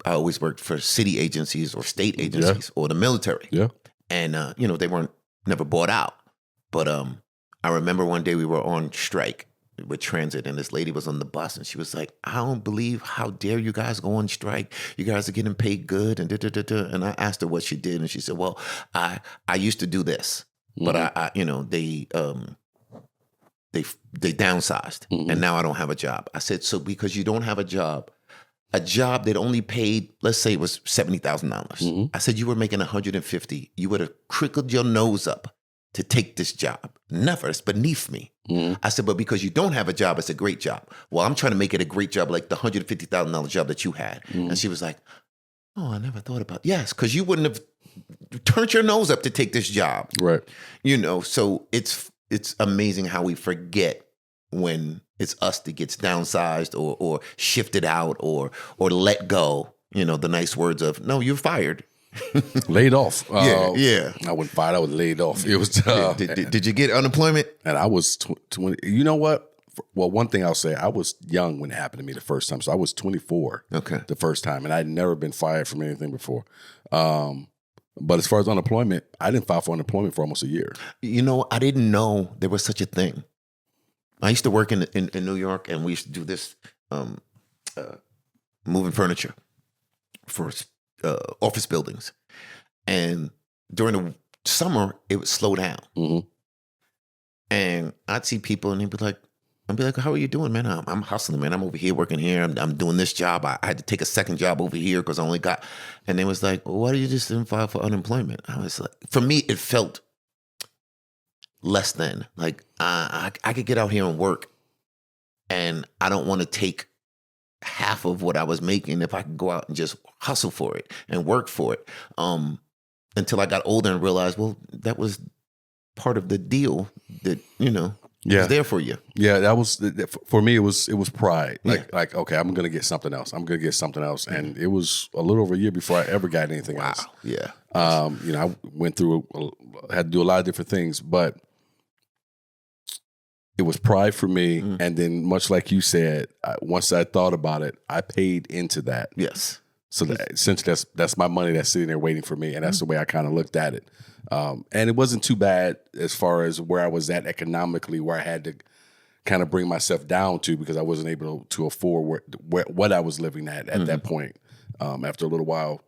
B: always worked for city agencies or state agencies or the military.
A: Yeah.
B: And, they weren't never bought out. But I remember one day we were on strike with transit, and this lady was on the bus, and she was like, I don't believe, how dare you guys go on strike? You guys are getting paid good. And and I asked her what she did, and she said, well, I used to do this, but they downsized, and now I don't have a job. I said, so because you don't have a job that only paid, let's say it was $70,000. I said, you were making $150. You would have crickled your nose up to take this job. Never. It's beneath me. I said, but because you don't have a job, it's a great job. Well, I'm trying to make it a great job, like the $150,000 job that you had. And she was like, oh, I never thought about it. Yes, because you wouldn't have turned your nose up to take this job.
A: Right.
B: So it's amazing how we forget when it's us that gets downsized or shifted out or let go. The nice words of, no, you're fired.
A: Laid off.
B: Yeah.
A: I wasn't fired. I was laid off. It was.
B: Did you get unemployment?
A: And I was 20. You know what? Well, one thing I'll say, I was young when it happened to me the first time. So I was 24 the first time, and I'd never been fired from anything before. But as far as unemployment, I didn't file for unemployment for almost a year.
B: I didn't know there was such a thing. I used to work in New York, and we used to do this moving furniture for office buildings. And during the summer, it would slow down. And I'd see people, and I'd be like, how are you doing, man? I'm hustling, man. I'm over here working here. I'm doing this job. I had to take a second job over here because I only got, and they was like, well, why do you just didn't file for unemployment? I was like, for me, it felt less than. Like, I could get out here and work, and I don't want to take half of what I was making if I could go out and just hustle for it and work for it. Until I got older and realized, well, that was part of the deal that, was there for you.
A: Yeah, that was, for me, it was pride. Like, okay, I'm going to get something else. And it was a little over a year before I ever got anything else.
B: Yeah.
A: I went through, had to do a lot of different things, but it was pride for me. And then much like you said, once I thought about it, I paid into that.
B: Yes.
A: So essentially that's my money that's sitting there waiting for me. And that's the way I kind of looked at it. And it wasn't too bad as far as where I was at economically, where I had to kind of bring myself down to, because I wasn't able to afford what I was living at that point after a little while.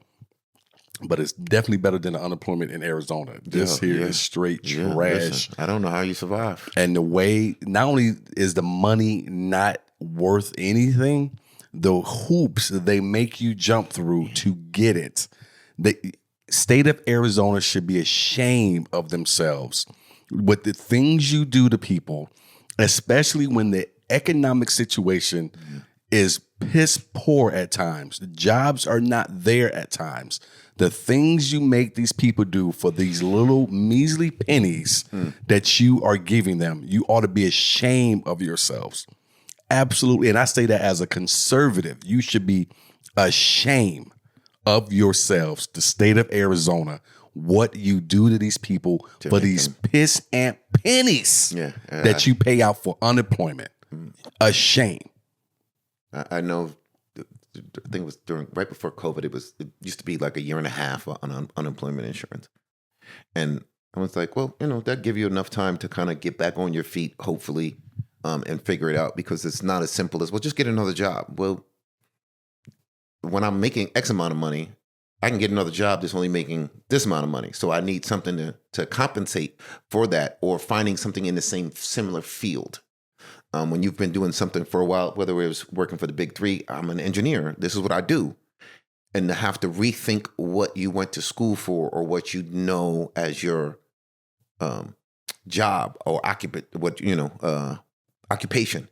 A: But it's definitely better than the unemployment in Arizona. This here is straight trash.
B: Listen, I don't know how you survive.
A: And the way, not only is the money not worth anything, the hoops they make you jump through to get it. The state of Arizona should be ashamed of themselves with the things you do to people, especially when the economic situation is piss poor at times. The jobs are not there at times. The things you make these people do for these little measly pennies that you are giving them, you ought to be ashamed of yourselves. Absolutely. And I say that as a conservative. You should be ashamed of yourselves, the state of Arizona, what you do to these people for these piss and pennies that you pay out for unemployment. Ashamed.
B: I know. I think it was right before COVID. It used to be like a year and a half on unemployment insurance, and I was like, well, that give you enough time to kind of get back on your feet, hopefully, and figure it out, because it's not as simple as, well, just get another job. Well, when I'm making X amount of money, I can get another job that's only making this amount of money. So I need something to compensate for that, or finding something in the same similar field. When you've been doing something for a while, whether it was working for the big three, I'm an engineer. This is what I do. and to have to rethink what you went to school for or what you know as your job or occupation,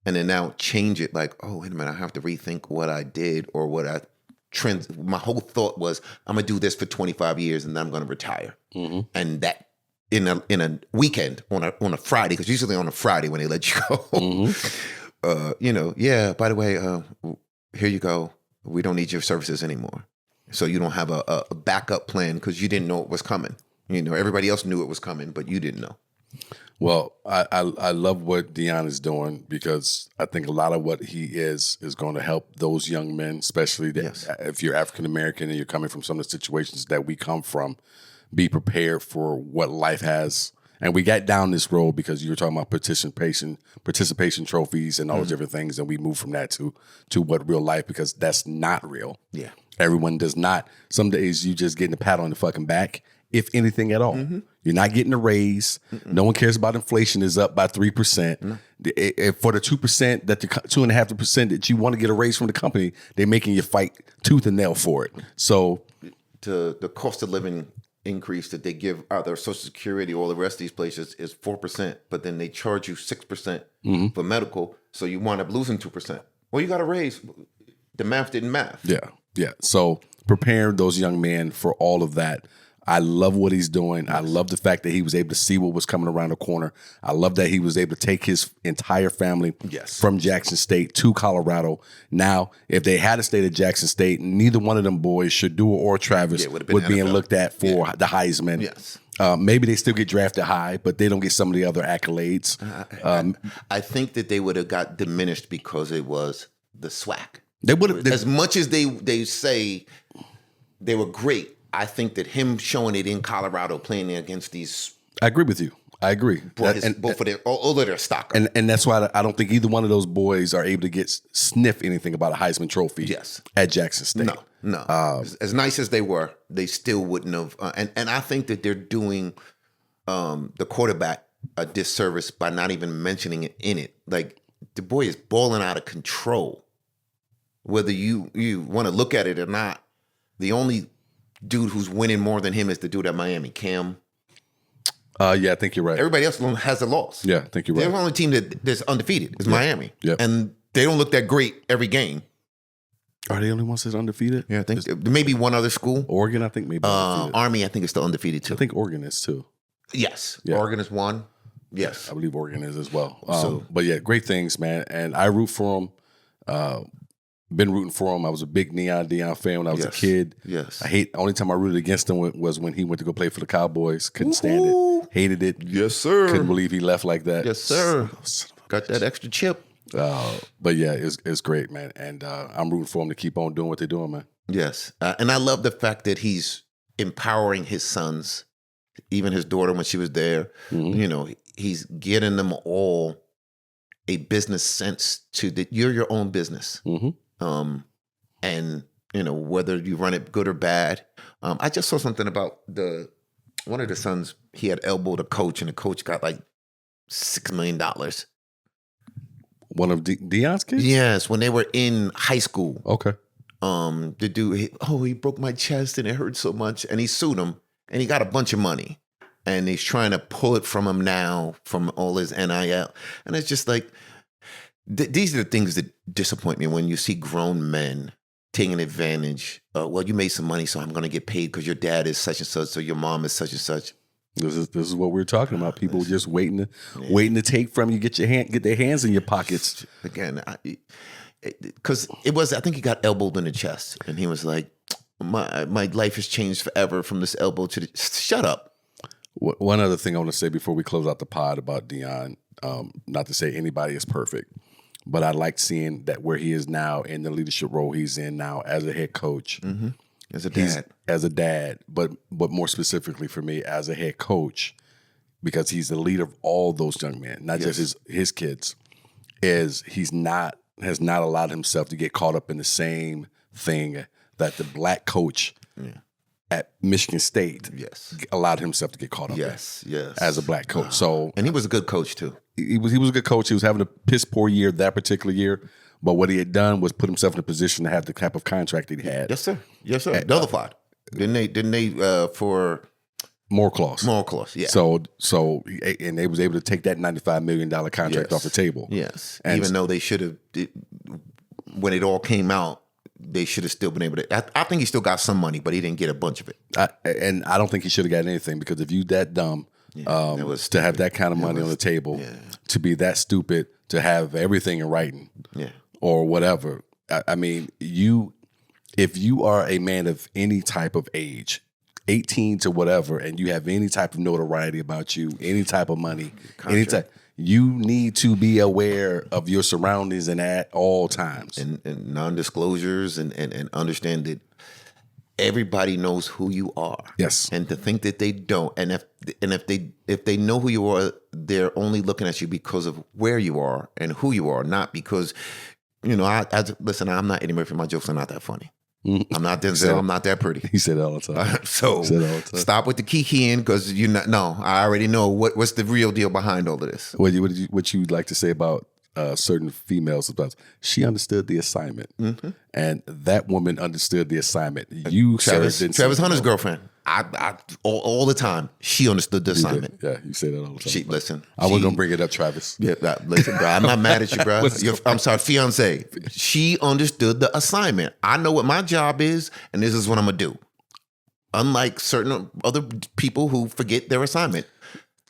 B: and then now change it like, oh, wait a minute, I have to rethink what I did or what I trends. My whole thought was I'm gonna do this for 25 years and then I'm gonna retire, and that in a weekend on a Friday, because usually on a Friday when they let you go, by the way, here you go. We don't need your services anymore. So you don't have a backup plan because you didn't know it was coming. Everybody else knew it was coming, but you didn't know.
A: Well, I love what Deion is doing, because I think a lot of what he is going to help those young men, especially if you're African American and you're coming from some of the situations that we come from, be prepared for what life has. And we got down this road because you were talking about participation trophies and all those different things, and we moved from that to what real life, because that's not real.
B: Yeah.
A: Everyone does not. Some days you just getting a pat on the fucking back, if anything at all. You're not getting a raise. No one cares about inflation is up by 3%. For the 2%, that the 2.5% that you want to get a raise from the company, they're making you fight tooth and nail for it. So
B: the cost of living increase that they give either Social Security or the rest of these places is 4%, but then they charge you 6% for medical, so you wind up losing 2%. Well, you got a raise. The math didn't math.
A: Yeah. So preparing those young men for all of that. I love what he's doing. Yes. I love the fact that he was able to see what was coming around the corner. I love that he was able to take his entire family from Jackson State to Colorado. Now, if they had stayed at Jackson State, neither one of them boys, Shadua or Travis, would be looked at for the Heisman.
B: Yes.
A: Maybe they still get drafted high, but they don't get some of the other accolades.
B: I think that they would have got diminished because it was the SWAC.
A: They would have,
B: as much as they say they were great. I think that him showing it in Colorado, playing against these,
A: I agree with you. I agree.
B: Both of their stock,
A: and that's why I don't think either one of those boys are able to sniff anything about a Heisman Trophy. At Jackson State.
B: No. As nice as they were, they still wouldn't have. And I think that they're doing the quarterback a disservice by not even mentioning it in it. Like, the boy is balling out of control. Whether you want to look at it or not, the only dude who's winning more than him is the dude at Miami, Cam.
A: Yeah, I think you're right.
B: Everybody else has a loss.
A: Yeah, I think you're right.
B: They're the only team that's undefeated is Miami.
A: Yeah.
B: And they don't look that great every game.
A: Are they the only ones that's undefeated?
B: Yeah, I think maybe one other school.
A: Oregon, I think maybe undefeated.
B: Army, I think is still undefeated too.
A: I think Oregon is too.
B: Yes.
A: Yeah.
B: Oregon is one. Yes.
A: I believe Oregon is as well. But yeah, great things, man. And I root for them. Been rooting for him. I was a big Deion fan when I was a kid.
B: Yes.
A: Only time I rooted against him was when he went to go play for the Cowboys. Couldn't stand it. Hated it.
B: Yes, sir.
A: Couldn't believe he left like that.
B: Yes, sir. Got that extra chip.
A: But yeah, it's great, man. And I'm rooting for him to keep on doing what they're doing, man.
B: Yes. And I love the fact that he's empowering his sons, even his daughter when she was there. He's getting them all a business sense to that you're your own business. And whether you run it good or bad. I just saw something about one of the sons. He had elbowed a coach, and the coach got like $6 million.
A: One of Deion's kids?
B: Yes, when they were in high school.
A: Okay.
B: The dude, he broke my chest and it hurt so much, and he sued him, and he got a bunch of money, and he's trying to pull it from him now from all his NIL, and it's just like. These are the things that disappoint me when you see grown men taking advantage. Well, you made some money, so I'm going to get paid because your dad is such and such, so your mom is such and such.
A: This is what we're talking about. People just waiting to take from you, get their hands in your pockets.
B: Again, because it was. I think he got elbowed in the chest, and he was like, "My life has changed forever from this elbow to the." Shut up.
A: One other thing I want to say before we close out the pod about Deion. Not to say anybody is perfect. But I like seeing that where he is now in the leadership role he's in now as a head coach,
B: as a dad,
A: but more specifically for me as a head coach, because he's the leader of all those young men, not just his kids. Has not allowed himself to get caught up in the same thing that the black coach at Michigan State allowed himself to get caught up in. As a black coach. And
B: he was a good coach too.
A: He was a good coach. He was having a piss poor year that particular year, But what he had done was put himself in a position to have the type of contract that he had.
B: Yes, sir. Yes, sir. Nullified. Didn't they for
A: more clause.
B: More clause, yeah.
A: And they was able to take that $95 million contract off the table.
B: Yes.
A: And
B: even though they should have, when it all came out, they should have still been able to. I think he still got some money, but he didn't get a bunch of it.
A: And I don't think he should have got anything, because if you that dumb to have that kind of money on the table, to be that stupid, to have everything in writing or whatever. I mean, if you are a man of any type of age, 18 to whatever, and you have any type of notoriety about you, any type of money, any type, you need to be aware of your surroundings and at all times.
B: And non-disclosures and understand that everybody knows who you are.
A: Yes.
B: And to think that they don't, and if they know who you are, they're only looking at you because of where you are and who you are, not because, listen, I'm not Eddie Murphy. My jokes are not that funny. I'm not Denzel. I'm not that pretty.
A: He said it all the time.
B: So stop with the kikiing, because I already know what's the real deal behind all of this.
A: What you'd like to say about certain females? Sometimes she understood the assignment, and that woman understood the assignment.
B: Travis Hunter's girlfriend. I all the time. She understood the assignment.
A: Yeah, you say that all the time. I wasn't gonna bring it up, Travis.
B: Yeah, listen, bro. I'm not mad at you, bro. I'm sorry, fiance. She understood the assignment. I know what my job is, and this is what I'm gonna do. Unlike certain other people who forget their assignment.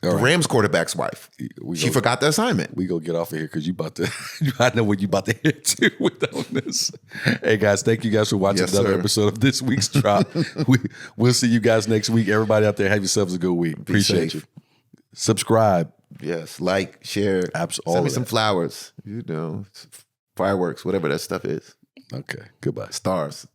B: The Rams quarterback's wife. She forgot the assignment.
A: We go get off of here, because you about to. I know what you about to hit to with all this. Hey guys, thank you guys for watching another episode of this week's Drop. We'll see you guys next week. Everybody out there, have yourselves a good week. Appreciate you. Subscribe.
B: Yes, like, share.
A: Absolutely.
B: Send me some flowers. Fireworks, whatever that stuff is.
A: Okay. Goodbye.
B: Stars.